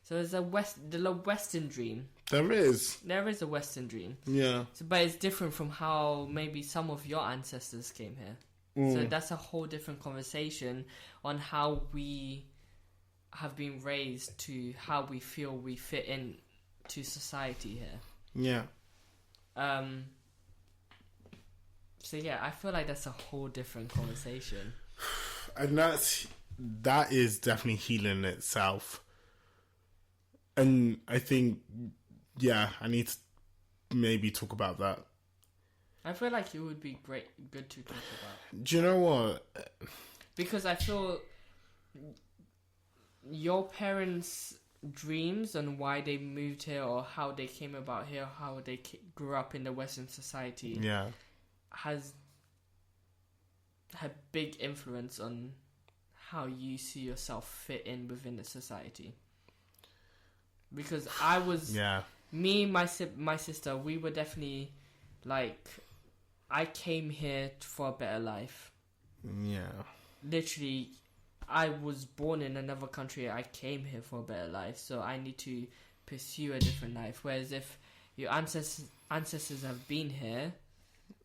S2: So there's the Western dream.
S1: There is
S2: a Western dream.
S1: Yeah.
S2: So, but it's different from how maybe some of your ancestors came here. So that's a whole different conversation on how we have been raised to how we feel we fit in to society here.
S1: Yeah.
S2: So yeah, I feel like that's a whole different conversation.
S1: And that is definitely healing in itself. And I think, I need to maybe talk about that.
S2: I feel like it would be good to talk about.
S1: Do you know what?
S2: Because I feel your parents' dreams and why they moved here, or how they came about here, how they grew up in the Western society, has had big influence on how you see yourself fit in within the society. Because I was, me, my sister, we were definitely like, I came here for a better life.
S1: Yeah.
S2: Literally, I was born in another country. I came here for a better life, so I need to pursue a different life. Whereas if your ancestors have been here,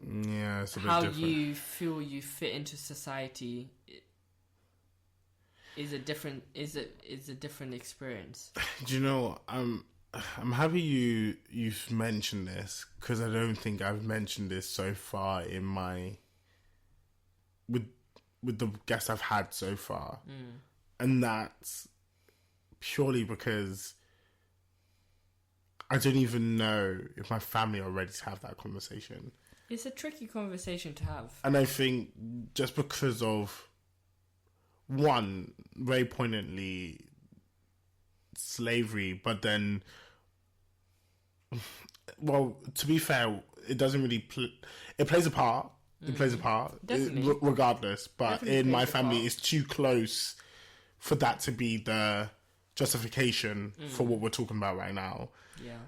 S1: it's a bit
S2: how
S1: different.
S2: you feel you fit into society is a different experience.
S1: Do you know? I'm happy you've mentioned this, because I don't think I've mentioned this so far in my with the guests I've had so far, and that's purely because I don't even know if my family are ready to have that conversation.
S2: It's a tricky conversation to have,
S1: and I think just because of one, very poignantly, slavery, but then, well, to be fair, it doesn't really it plays a part. It plays a part, regardless. But
S2: Definitely
S1: in my family, it's too close for that to be the justification for what we're talking about right now.
S2: Yeah,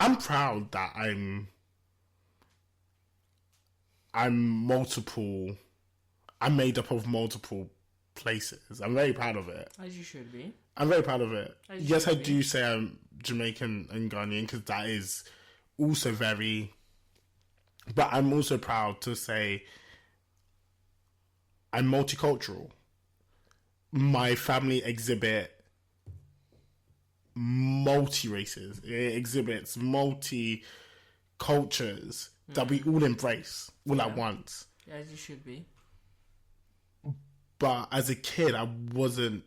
S1: I'm proud that I'm multiple. I'm made up of multiple places. I'm very proud of it.
S2: as you should be.
S1: I'm very proud of it. Yes, I
S2: be.
S1: do say I'm Jamaican and Ghanaian, because that is also very... But I'm also proud to say I'm multicultural. My family exhibit multi-races. It exhibits multi-cultures that we all embrace all at once.
S2: Yeah, as you should be.
S1: But as a kid, I don't want to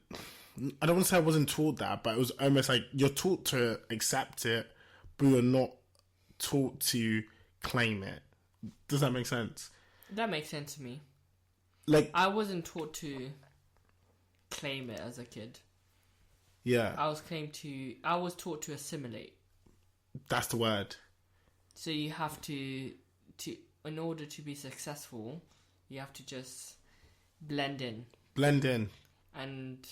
S1: say I wasn't taught that, but it was almost like you're taught to accept it, but you're not taught to claim it. Does that make sense?
S2: That makes sense to me.
S1: Like,
S2: I wasn't taught to claim it as a kid.
S1: Yeah.
S2: I was taught to assimilate.
S1: That's the word.
S2: So you have to in order to be successful, you have to just blend in. And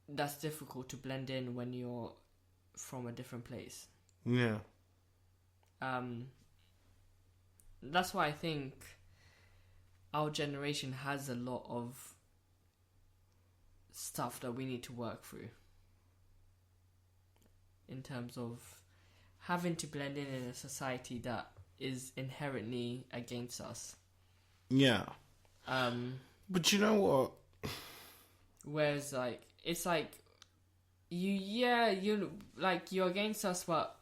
S2: that's difficult to blend in when you're from a different place.
S1: Yeah.
S2: That's why I think our generation has a lot of stuff that we need to work through in terms of having to blend in a society that is inherently against us.
S1: Yeah. But you know what?
S2: Whereas, like, it's like you're against us, but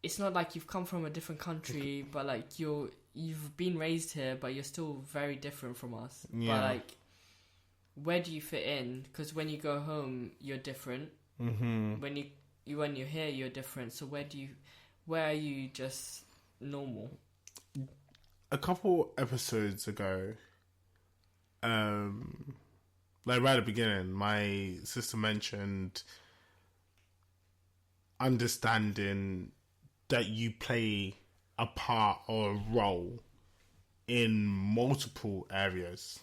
S2: it's not like you've come from a different country, but like you've been raised here, but you're still very different from us.
S1: Yeah.
S2: But like, where do you fit in? Because when you go home, you're different.
S1: Mm-hmm.
S2: When you're here, you're different. So where are you just normal?
S1: A couple episodes ago, like right at the beginning, my sister mentioned understanding that you play a part or a role in multiple areas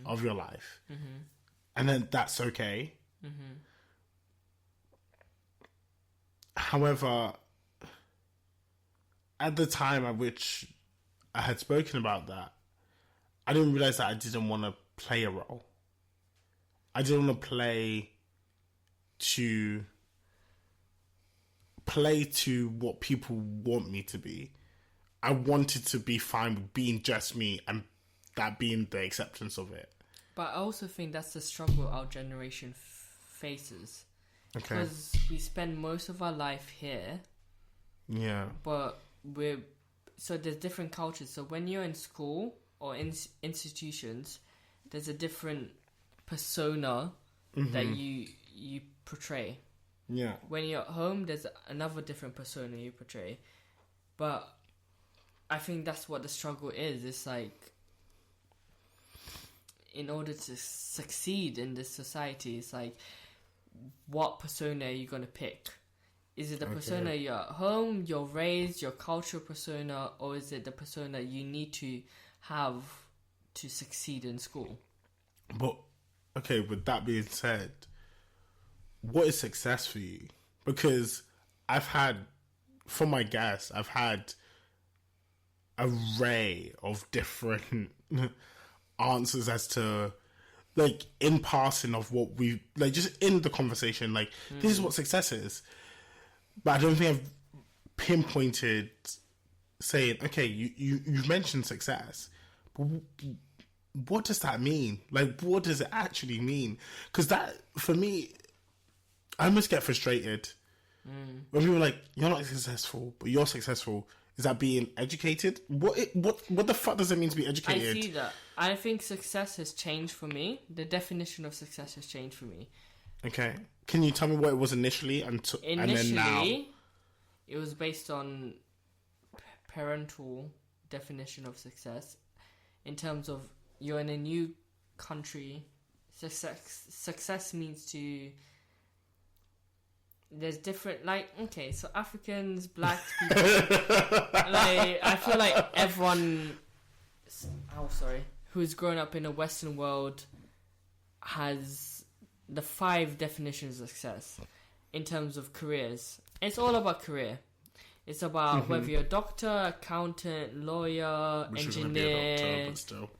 S1: of your life.
S2: Mm-hmm.
S1: And then that's okay.
S2: Mm-hmm.
S1: However, at the time at which I had spoken about that, I didn't realize that I didn't want to play a role. I didn't want to play to what people want me to be. I wanted to be fine with being just me and that being the acceptance of it.
S2: But I also think that's the struggle our generation faces.
S1: Okay.
S2: Because we spend most of our life here.
S1: Yeah.
S2: But so there's different cultures. So when you're in school or in institutions, there's a different persona that you portray.
S1: Yeah.
S2: When you're at home, there's another different persona you portray. But I think that's what the struggle is. It's like, in order to succeed in this society, it's like, what persona are you going to pick? Is it the persona you're at home, you're raised, your cultural persona, or is it the persona you need to have to succeed in school?
S1: But, okay, with that being said, what is success for you? Because I've had an array of different answers as to, like, in passing of what we, like, just in the conversation, like, this is what success is. But I don't think I've pinpointed saying, okay, you've mentioned success, but what does that mean? Like, what does it actually mean? Because that, for me, I almost get frustrated when people are like, you're not successful, but you're successful. Is that being educated? What the fuck does it mean to be educated?
S2: I see that. I think success has changed for me. The definition of success has changed for me.
S1: Okay. Can you tell me what it was initially and then now?
S2: It was based on parental definition of success. In terms of, you're in a new country, success means to... There's different, like, okay, so Africans, black people, like, I feel like everyone, who's grown up in a Western world has the 5 definitions of success in terms of careers. It's all about career. It's about whether you're a doctor, accountant, lawyer, engineer.
S1: But still.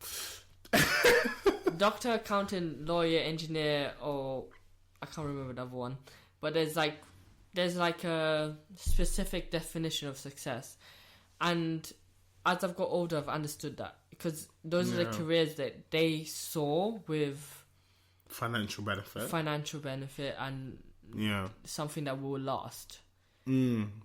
S2: Doctor, accountant, lawyer, engineer, or I can't remember the other one. But there's like a specific definition of success. And as I've got older, I've understood that. Because those are the careers that they saw with
S1: financial benefit
S2: and something that will last.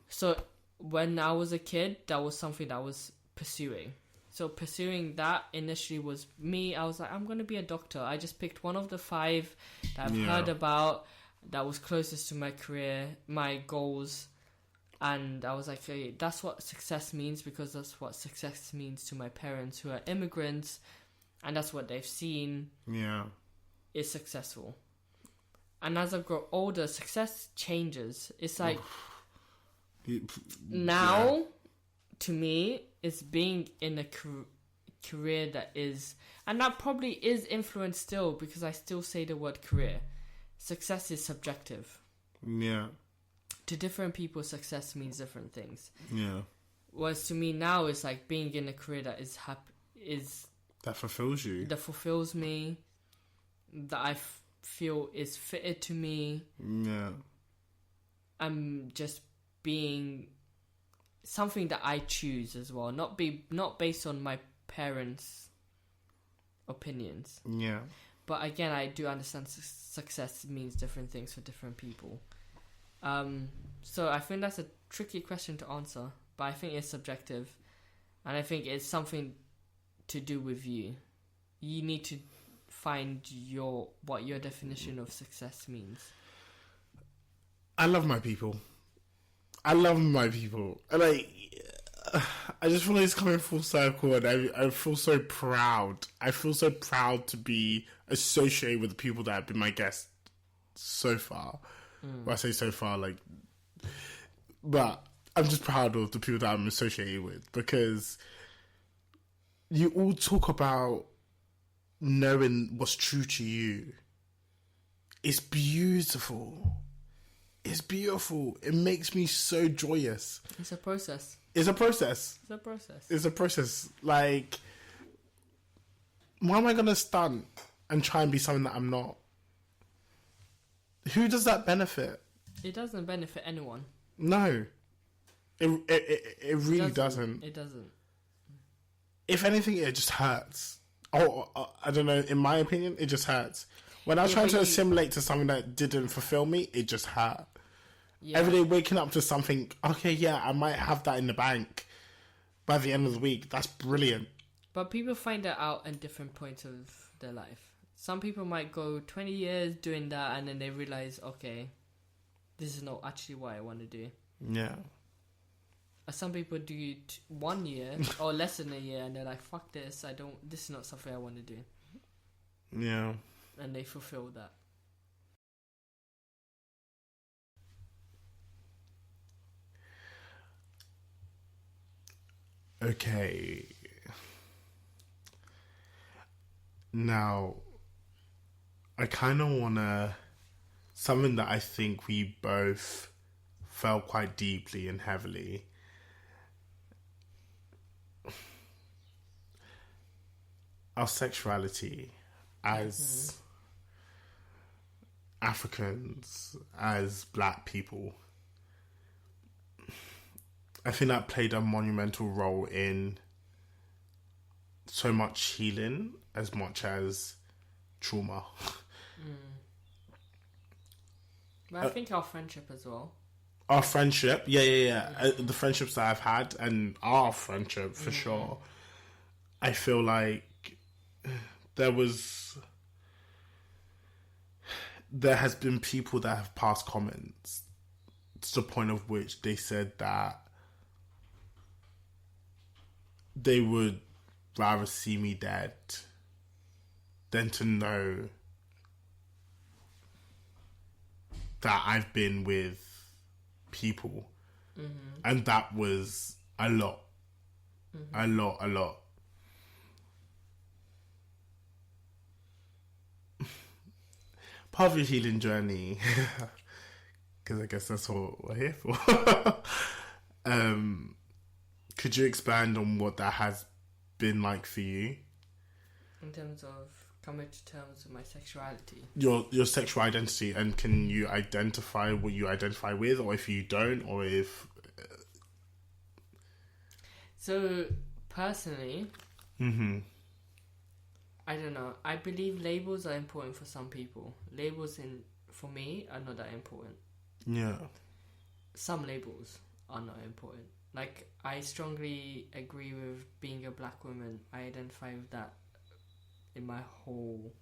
S2: So when I was a kid, that was something that I was pursuing. So pursuing that initially was me. I was like, I'm going to be a doctor. I just picked one of the 5 that I've heard about that was closest to my career, my goals. And I was like, hey, that's what success means, because that's what success means to my parents who are immigrants. And that's what they've seen is successful. And as I grow older, success changes. It's like, now, to me, it's being in a career that is... And that probably is influenced still, because I still say the word career. Success is subjective.
S1: Yeah.
S2: To different people, success means different things.
S1: Yeah.
S2: Whereas to me now, it's like being in a career that is
S1: that fulfills you.
S2: That fulfills me. That I feel is fitted to me.
S1: Yeah.
S2: I'm just being something that I choose as well, not based on my parents' opinions.
S1: Yeah.
S2: But again, I do understand success means different things for different people. So I think that's a tricky question to answer, but I think it's subjective, and I think it's something to do with you. You need to find what your definition of success means.
S1: I love my people. And like, I just feel like it's coming full circle, and I feel so proud. I feel so proud to be associated with the people that have been my guests so far. Well, I say so far, like, but I'm just proud of the people that I'm associated with, because you all talk about knowing what's true to you. It's beautiful. It's beautiful. It makes me so joyous.
S2: It's a process.
S1: Like, why am I gonna stunt and try and be something that I'm not? Who does that benefit?
S2: It doesn't benefit anyone.
S1: No. It really doesn't.
S2: It doesn't.
S1: If anything, it just hurts. I don't know. In my opinion, it just hurts. When I was trying to assimilate to something that didn't fulfill me, it just hurt. Yeah. Every day waking up to something, okay, yeah, I might have that in the bank by the end of the week. That's brilliant.
S2: But people find that out at different points of their life. Some people might go 20 years doing that, and then they realize, okay, this is not actually what I want to do.
S1: Yeah.
S2: Some people do 1 year or less than a year, and they're like, fuck this, this is not something I want to do.
S1: Yeah.
S2: And they fulfill that.
S1: Okay. Now, I kind of want to... Something that I think we both felt quite deeply and heavily. Our sexuality as Africans, as black people. I think that played a monumental role in so much healing as much as trauma.
S2: But I think our friendship as well.
S1: Our friendship, yeah. The friendships that I've had, and our friendship for sure. I feel like there has been people that have passed comments to the point of which they said that they would rather see me dead than to know that I've been with people. And that was a lot. A lot. Part of your healing journey, because I guess that's what we're here for. Could you expand on what that has been like for you?
S2: In terms of coming to terms with my sexuality?
S1: Your sexual identity, and can you identify what you identify with, or if you don't, or if...
S2: So, personally... I don't know. I believe labels are important for some people. Labels for me are not that important.
S1: Yeah.
S2: Some labels are not important. Like, I strongly agree with being a black woman. I identify with that in my whole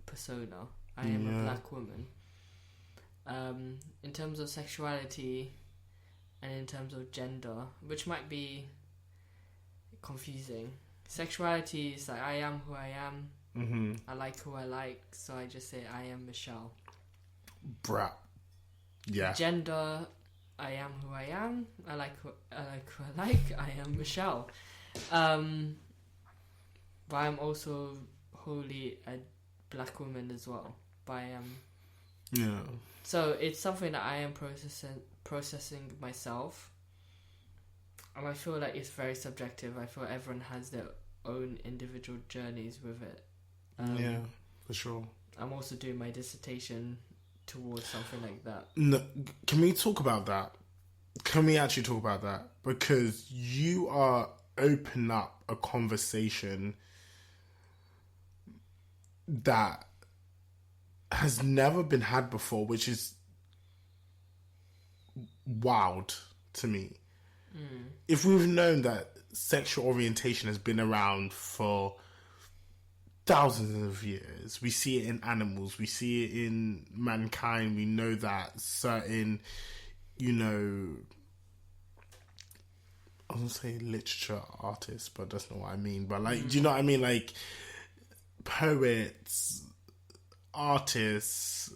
S2: persona. I am a black woman. In terms of sexuality and in terms of gender, which might be confusing. Sexuality is like, I am who I am. I like who I like, so I just say I am Michelle.
S1: Bruh. Yeah.
S2: Gender, I am who I am. I like who I like. I am Michelle. But I'm also wholly a black woman as well. But I am.
S1: Yeah.
S2: So it's something that I am processing myself. And I feel like it's very subjective. I feel everyone has their own individual journeys with it.
S1: Yeah, for sure.
S2: I'm also doing my dissertation towards something like that.
S1: No, can we talk about that? Can we actually talk about that? Because you are opening up a conversation that has never been had before, which is wild to me. If we've known that sexual orientation has been around for thousands of years, we see it in animals, we see it in mankind, we know that certain, you know, I was gonna say literature artists, but that's not what I mean. But like, do you know what I mean? Like poets, artists,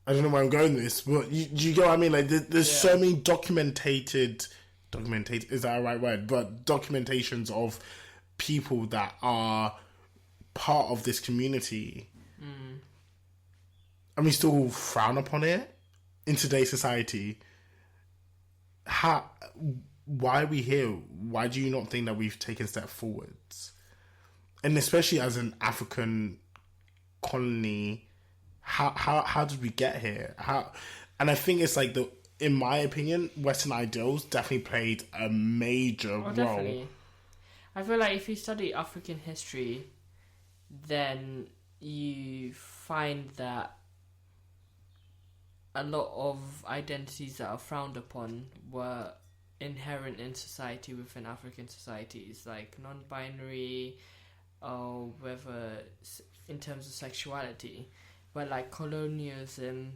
S1: I don't know where I'm going with this, but you get what I mean? Like, there's so many documented, is that a right word? But documentations of people that are part of this community. And we still frown upon it in today's society. Why are we here? Why do you not think that we've taken a step forwards? And especially as an African colony, how did we get here? And I think it's like in my opinion, Western ideals definitely played a major role. Definitely.
S2: I feel like if you study African history, then you find that a lot of identities that are frowned upon were inherent in society within African societies, like non-binary, or whether in terms of sexuality. But like colonialism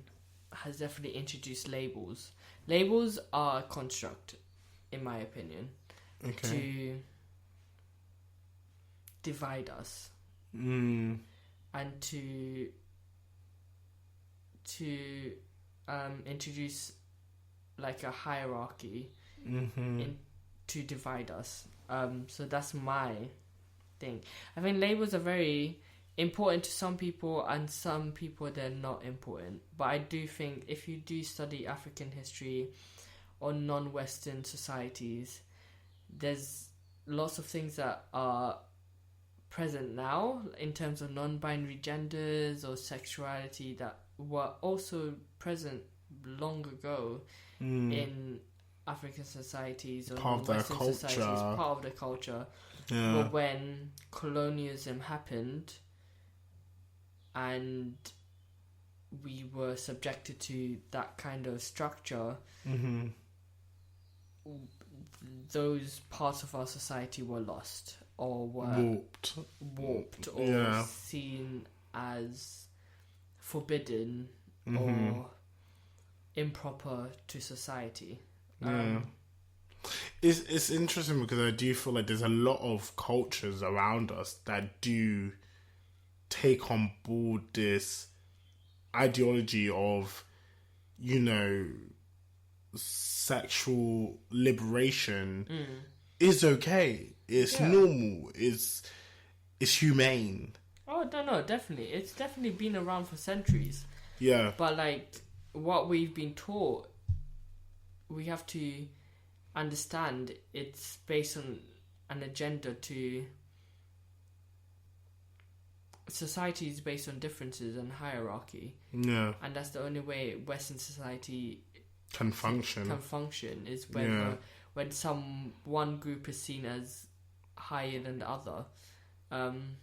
S2: has definitely introduced labels. Labels are a construct, in my opinion, to divide us and to introduce like a hierarchy to divide us. So that's my thing. I think labels are very important to some people, and some people they're not important. But I do think if you do study African history or non-Western societies, there's lots of things that are present now in terms of non-binary genders or sexuality that were also present long ago in African societies or Western societies, part of the culture. Yeah. But when colonialism happened and we were subjected to that kind of structure, those parts of our society were lost or were warped or seen as forbidden or improper to society.
S1: It's interesting because I do feel like there's a lot of cultures around us that do take on board this ideology of, you know, sexual liberation is okay. It's normal. It's humane.
S2: Oh, no, definitely. It's definitely been around for centuries.
S1: Yeah.
S2: But, like, what we've been taught, we have to understand it's based on an agenda to... Society is based on differences and hierarchy.
S1: Yeah.
S2: And that's the only way Western society
S1: can function
S2: is when one group is seen as higher than the other. And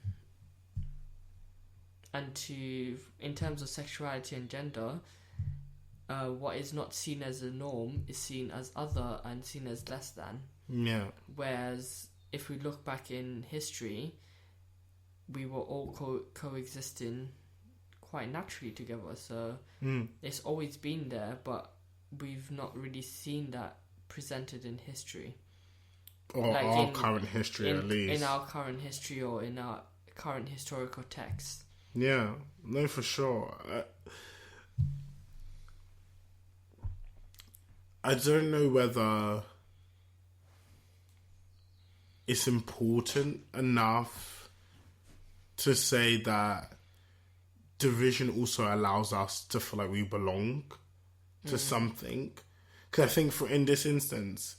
S2: in terms of sexuality and gender, what is not seen as a norm is seen as other and seen as less than.
S1: Yeah.
S2: Whereas if we look back in history, we were all coexisting quite naturally together. So it's always been there, but we've not really seen that presented in history.
S1: Or like our current history, at least.
S2: In our current history or in our current historical texts.
S1: Yeah, no, for sure. I don't know whether it's important enough to say that division also allows us to feel like we belong to something. Because I think in this instance,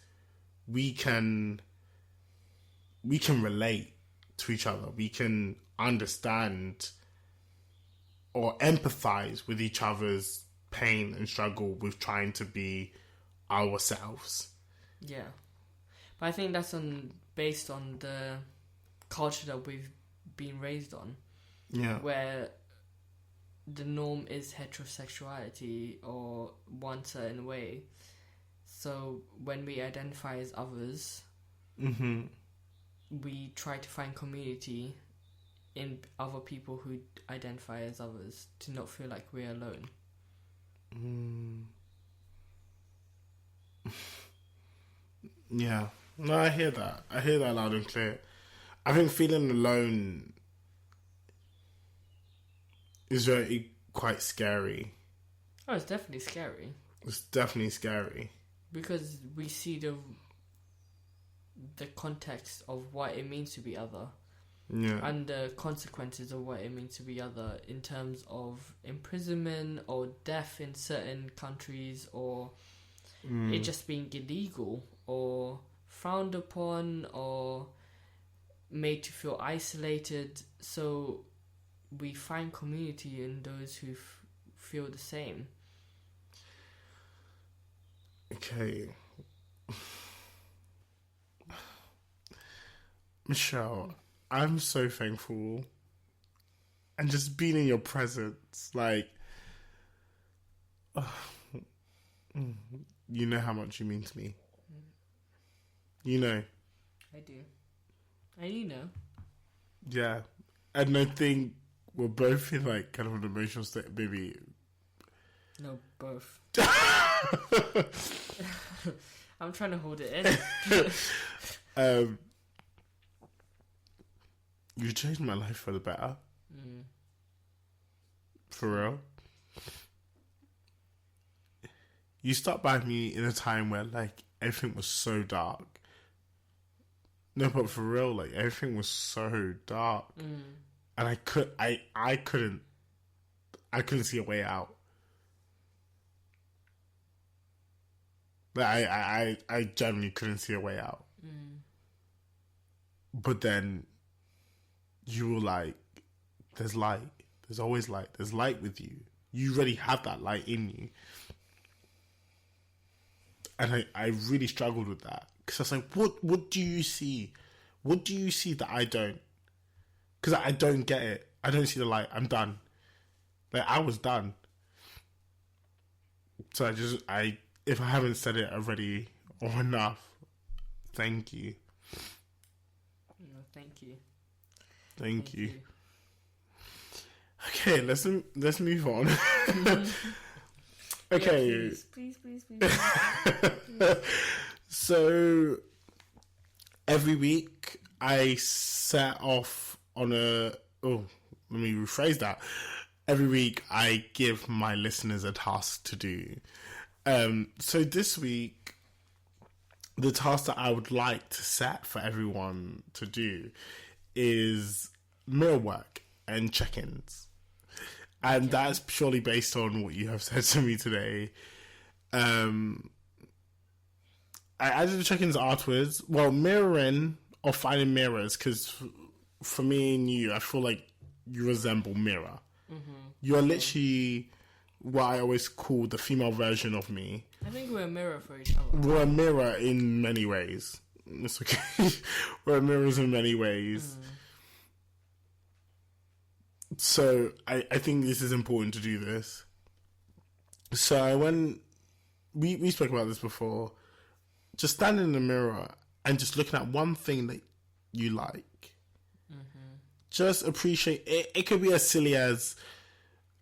S1: we can relate to each other. We can understand or empathize with each other's pain and struggle with trying to be ourselves.
S2: Yeah. But I think that's based on the culture that we've been raised on.
S1: Yeah.
S2: Where the norm is heterosexuality or one certain way. So when we identify as others, we try to find community in other people who identify as others to not feel like we're alone.
S1: Yeah. No, I hear that. I hear that loud and clear. I think feeling alone is very quite scary.
S2: Oh, it's definitely scary.
S1: It's definitely scary.
S2: Because we see the context of what it means to be other.
S1: Yeah.
S2: And the consequences of what it means to be other in terms of imprisonment or death in certain countries, or it just being illegal or frowned upon or made to feel isolated. So we find community in those who feel the same.
S1: Okay. Michelle, I'm so thankful. And just being in your presence, like, you know how much you mean to me. You know.
S2: I do. And you know.
S1: Yeah. And I think we're both in, like, kind of an emotional state, maybe.
S2: No, both. I'm trying to hold it in.
S1: You changed my life for the better. For real. You stopped by me in a time where, like, everything was so dark. No, but for real, like, everything was so dark. And I couldn't see a way out. Like, I genuinely couldn't see a way out. But then you were like, there's light. There's always light. There's light with you. You already have that light in you. And I really struggled with that. Because I was like, what do you see? What do you see that I don't? Because I don't get it. I don't see the light. I'm done. Like, I was done. So if I haven't said it already or enough, thank you.
S2: No, thank you.
S1: Thank you. Okay, let's move on. Okay.
S2: Yeah, please.
S1: So every week I set off on let me rephrase that. Every week I give my listeners a task to do. So this week, the task that I would like to set for everyone to do is mirror work and check-ins. And that's purely based on what you have said to me today. I did the check-ins afterwards. Well, mirroring or finding mirrors, because for me and you, I feel like you resemble Mirror. You're literally what I always call the female version of me.
S2: I think we're a mirror for each other.
S1: We're a mirror in many ways. It's okay. We're mirrors in many ways. So I think this is important to do this. So we spoke about this before, just standing in the mirror and just looking at one thing that you like. Just appreciate it. It could be as silly as,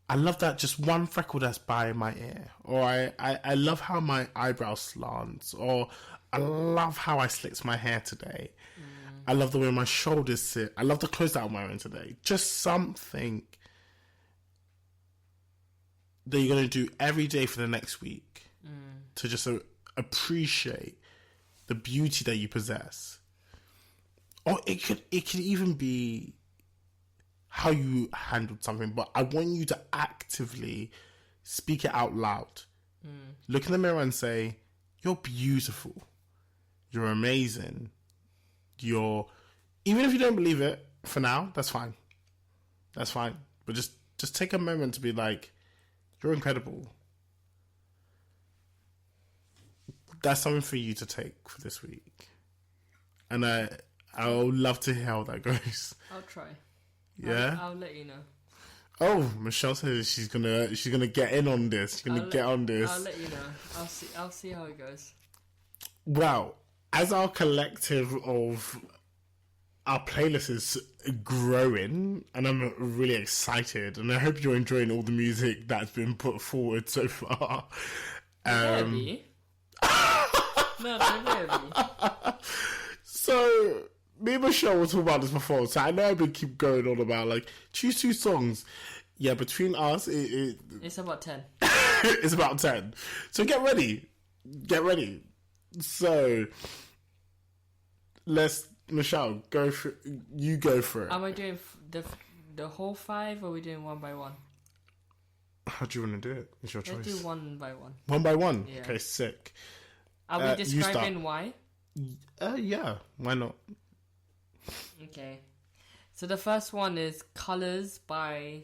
S1: I love that just one freckle that's by my ear, or I love how my eyebrow slants, or I love how I slicked my hair today. I love the way my shoulders sit. I love the clothes that I'm wearing today. Just something that you're going to do every day for the next week to just appreciate the beauty that you possess. Or it could even be how you handled something, but I want you to actively speak it out loud. Look in the mirror and say, you're beautiful. You're amazing. Even if you don't believe it, for now, that's fine. That's fine. But just take a moment to be like, you're incredible. that's something for you to take for this week. And I'll love to hear how that goes.
S2: I'll try.
S1: Yeah?
S2: I'll let you know.
S1: Oh, Michelle says she's gonna get in on this. She's gonna get on this.
S2: I'll let you know. I'll see how it goes.
S1: Well, as our collective of our playlist is growing, and I'm really excited, and I hope you're enjoying all the music that's been put forward so far.
S2: Maybe. No, maybe.
S1: So, me and Michelle were talking about this before, so I know I've been keep going on about, like, choose 2 songs. Yeah, between us,
S2: It's about 10.
S1: it's about 10. So get ready. Get ready. So, Michelle, you go for it.
S2: Am I doing the whole 5, or are we doing one by one?
S1: How do you want to do it? It's your choice.
S2: Let's do one by one.
S1: One by one?
S2: Yeah.
S1: Okay, sick.
S2: Are we describing why?
S1: Yeah, why not?
S2: Okay. So the first one is Colors by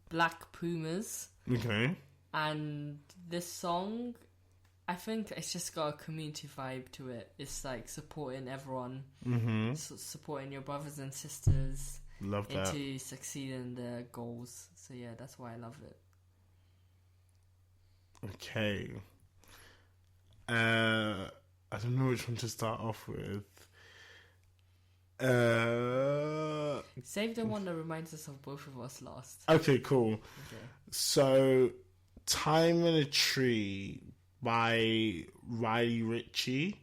S2: Black Pumas.
S1: Okay.
S2: And this song, I think it's just got a community vibe to it. It's like supporting everyone, supporting your brothers and sisters.
S1: Love that.
S2: Into succeeding their goals. So yeah, that's why I love it.
S1: Okay. I don't know which one to start off with.
S2: Save the one that reminds us of both of us last.
S1: Okay, cool.
S2: Okay.
S1: So, Time in a Tree by Riley Ritchie.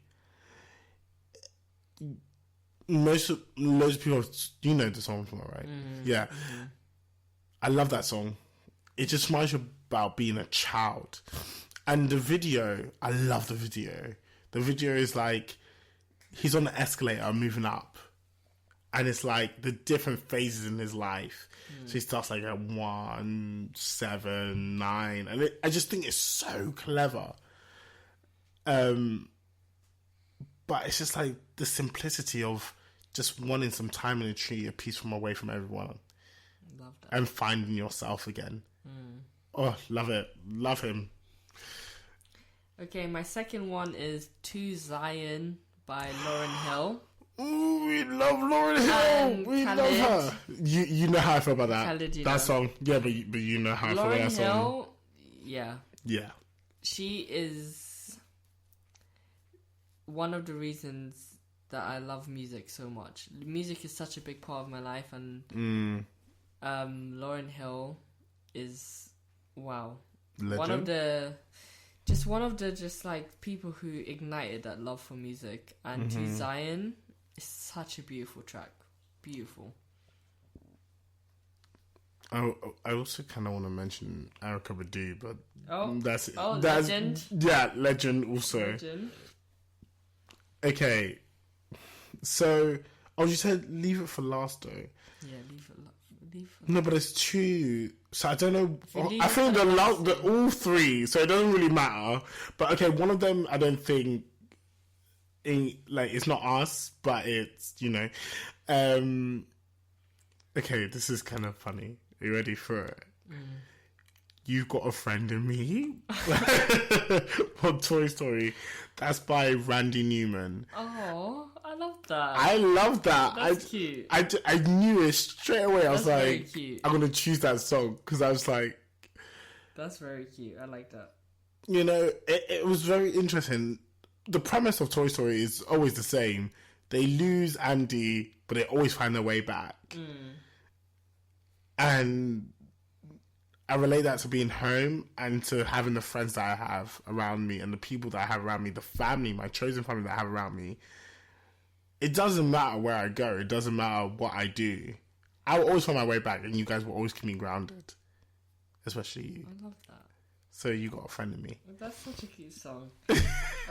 S1: Loads of people, you know the song from it, right? Yeah. I love that song. It just reminds you about being a child. And the video, I love the video. The video is like, he's on the escalator moving up. And it's like the different phases in his life. So he starts like at 1, 7, 9. And I just think it's so clever. But it's just like the simplicity of just wanting some time in a tree, a piece from away from everyone.
S2: Love that.
S1: And finding yourself again. Oh, love it. Love him.
S2: Okay, my second one is To Zion by Lauryn Hill.
S1: Ooh, we love Lauryn Hill. We
S2: Khalid.
S1: love her. You know how I feel about that.
S2: Khalid, you
S1: that
S2: know.
S1: song. Yeah, but you know how I feel about
S2: Lauryn
S1: that song.
S2: Hill, yeah.
S1: Yeah.
S2: She is one of the reasons that I love music so much. Music is such a big part of my life, and Lauryn Hill is, wow.
S1: Legend.
S2: One of the like people who ignited that love for music. And To Zion is such a beautiful track. Beautiful.
S1: I also kind of want to mention Erykah Badu, but that's
S2: Legend.
S1: Yeah, Legend also.
S2: Legend.
S1: Okay, so you said leave it for last though.
S2: Yeah, leave it.
S1: No, but it's 2. So I don't know.
S2: leave
S1: I
S2: it
S1: think
S2: for the last
S1: the all 3, so it doesn't really matter. But okay, one of them I don't think it's not us, but it's Okay, this is kind of funny. Are you ready for it? You've Got a Friend in Me on Toy Story. That's by Randy Newman.
S2: Oh, I love that.
S1: I love that.
S2: That's cute.
S1: I knew it straight away. I was
S2: That's very
S1: like,
S2: cute.
S1: I'm going to choose that song because I was like,
S2: That's very cute. I like that.
S1: it was very interesting. The premise of Toy Story is always the same. They lose Andy, but they always find their way back. And I relate that to being home and to having the friends that I have around me and the people that I have around me, the family, my chosen family that I have around me. It doesn't matter where I go. It doesn't matter what I do. I will always find my way back, and you guys will always keep me grounded. Especially you.
S2: I love that.
S1: So you got a friend in me.
S2: That's such a cute song.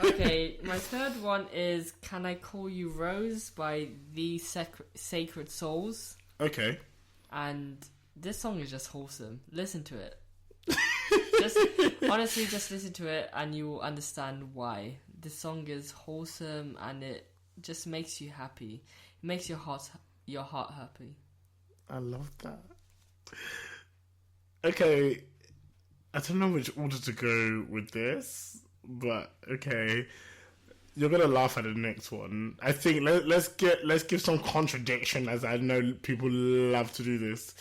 S2: Okay, my third one is Can I Call You Rose by The Sacred Souls.
S1: Okay.
S2: And this song is just wholesome. Listen to it. Honestly, just listen to it and you will understand why. This song is wholesome and it just makes you happy. It makes your heart happy.
S1: I love that. Okay, I don't know which order to go with this, but okay. You're gonna laugh at the next one. I think let's give some contradiction, as I know people love to do this.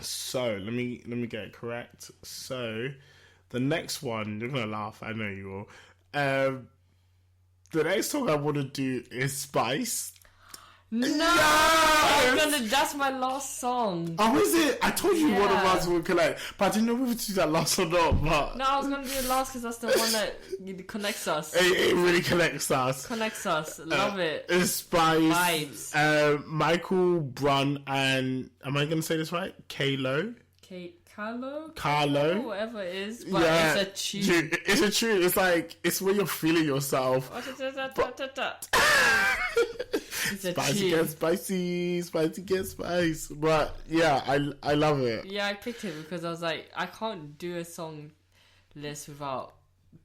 S1: So let me get it correct. So the next one, you're gonna laugh. I know you will. The next song I want to do is Spice.
S2: No,
S1: Yes!
S2: that's my last song.
S1: Oh, is it? I told you one of
S2: Yeah.
S1: us would collect, but I didn't know whether to do that last or not. But
S2: No, I was gonna do it last because that's the one that connects us.
S1: it really connects us.
S2: Connects us. Love it.
S1: It's Spice,
S2: Vibes.
S1: Michael Brun, and am I gonna say this right? Kalo.
S2: Carlo, whatever it is, but
S1: Yeah,
S2: it's a tune.
S1: It's a tune. It's like it's when you're feeling yourself.
S2: It's a
S1: Spicy
S2: tune.
S1: gets spicy, spicy gets spice. But yeah, I love it.
S2: Yeah, I picked it because I was like, I can't do a song list without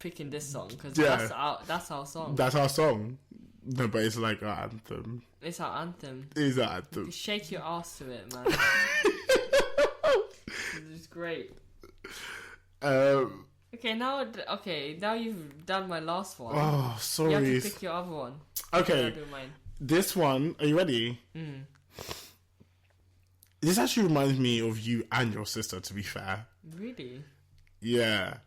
S2: picking this song because
S1: Yeah.
S2: that's our song.
S1: That's our song. No, but it's like our anthem.
S2: It's our anthem.
S1: It's our anthem.
S2: Shake your ass to it, man. It's great. Okay, now you've done my last one.
S1: Oh,
S2: You have
S1: sorry.
S2: to pick your other one.
S1: Okay,
S2: I'll do mine.
S1: this one. Are you ready? This actually reminds me of you and your sister. To be fair,
S2: Really?
S1: yeah.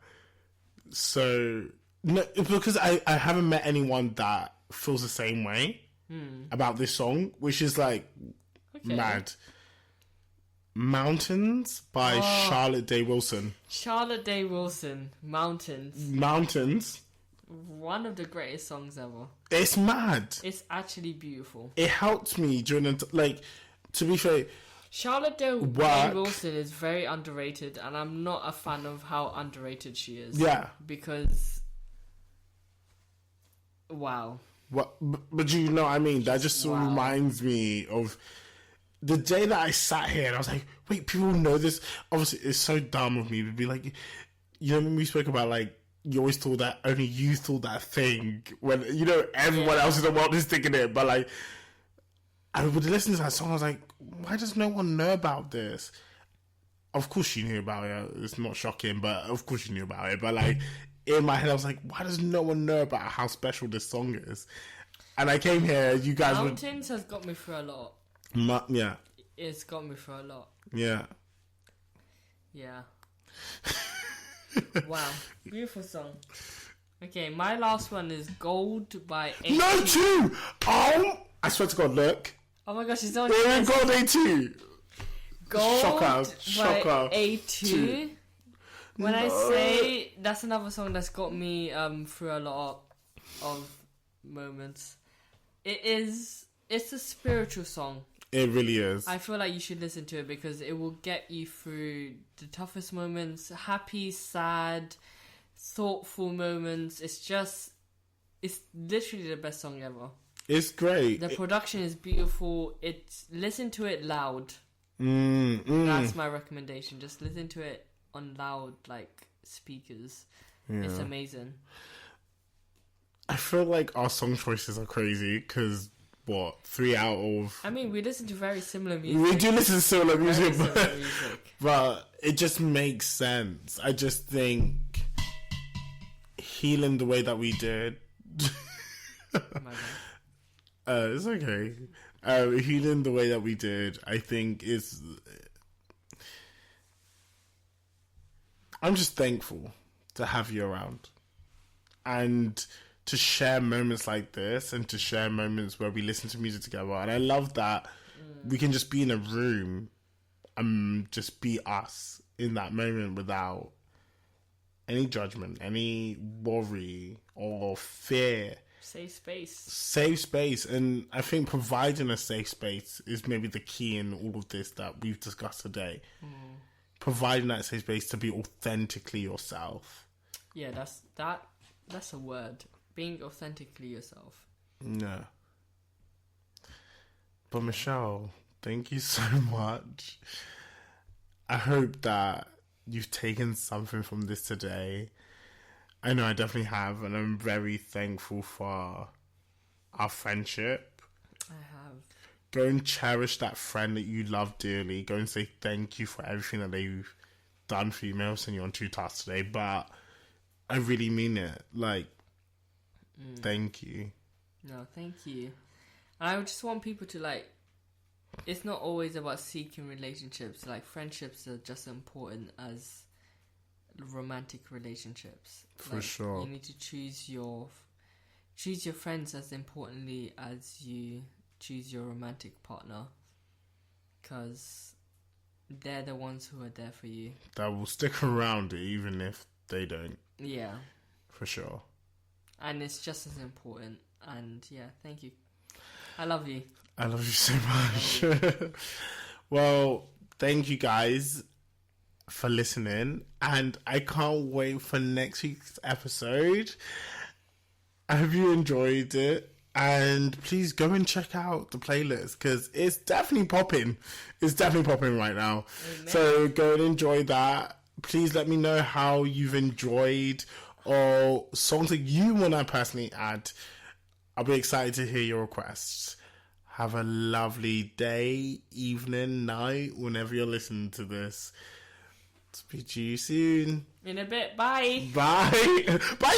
S1: So no, because I haven't met anyone that feels the same way about this song, which is like
S2: Okay.
S1: mad. Mountains by Charlotte Day Wilson.
S2: Charlotte Day Wilson, Mountains.
S1: Mountains.
S2: One of the greatest songs ever.
S1: It's mad.
S2: It's actually beautiful.
S1: It helped me during the to be fair,
S2: Charlotte Day
S1: Work.
S2: Wilson is very underrated, and I'm not a fan of how underrated she is.
S1: yeah.
S2: Because, wow.
S1: What? But you know what I mean? That just sort of
S2: Wow.
S1: reminds me of the day that I sat here and I was like, wait, people know this? Obviously, it's so dumb of me to be like, you know, when we spoke about like, you always thought that only you thought that thing when, you know, everyone else in the world is thinking it. But like, I would listen to that song, I was like, why does no one know about this? Of course you knew about it. It's not shocking, but of course you knew about it. But like, in my head, I was like, why does no one know about how special this song is? And I came here, you guys
S2: Mountains has got me through a lot.
S1: yeah,
S2: It's got me through a lot.
S1: yeah.
S2: Yeah. Wow. Beautiful song. Okay, my last one is Gold by A2.
S1: No, two! Oh, I swear to God, look.
S2: Oh my gosh, it's on
S1: We're in Gold A2.
S2: Gold
S1: Shocker, shocker.
S2: by A2. When I
S1: No.
S2: say that's another song that's got me through a lot of moments. It's a spiritual song.
S1: It really is.
S2: I feel like you should listen to it because it will get you through the toughest moments, happy, sad, thoughtful moments. It's literally the best song ever.
S1: It's great.
S2: The production is beautiful. Listen to it loud.
S1: Mm.
S2: That's my recommendation. Just listen to it on loud, like speakers.
S1: Yeah.
S2: It's amazing.
S1: I feel like our song choices are crazy because, 3 out of...
S2: I mean, we listen to very similar music.
S1: We do listen to similar
S2: Very
S1: music,
S2: similar music.
S1: but it just makes sense. I just think healing the way that we did...
S2: My bad.
S1: It's okay. Healing the way that we did, I think is... I'm just thankful to have you around. And to share moments like this and to share moments where we listen to music together. And I love that we can just be in a room and just be us in that moment without any judgment, any worry or fear.
S2: Safe space.
S1: Safe space. And I think providing a safe space is maybe the key in all of this that we've discussed today. Providing that safe space to be authentically yourself.
S2: Yeah, that's a word. Being authentically yourself.
S1: Yeah. But Michelle, thank you so much. I hope that you've taken something from this today. I know I definitely have, and I'm very thankful for our friendship.
S2: I have.
S1: Go and cherish that friend that you love dearly. Go and say thank you for everything that they've done for you. Maybe I'll send you on 2 tasks today, but I really mean it. Like, Thank you.
S2: No, thank you. I just want people to like. It's not always about seeking relationships. Like friendships are just as important as romantic relationships.
S1: For sure.
S2: You need to choose your friends as importantly as you choose your romantic partner, because they're the ones who are there for you.
S1: That will stick around even if they don't.
S2: Yeah.
S1: For sure.
S2: And it's just as important. And yeah, thank you. I love you.
S1: I love you so much. Well, thank you guys for listening. And I can't wait for next week's episode. I hope you enjoyed it. And please go and check out the playlist because it's definitely popping. It's definitely popping right now. Amen. So go and enjoy that. Please let me know how you've enjoyed or songs that you want to personally add. I'll be excited to hear your requests. Have a lovely day, evening, night, whenever you're listening to this. Speak to you soon.
S2: In a bit. Bye.
S1: Bye. Bye.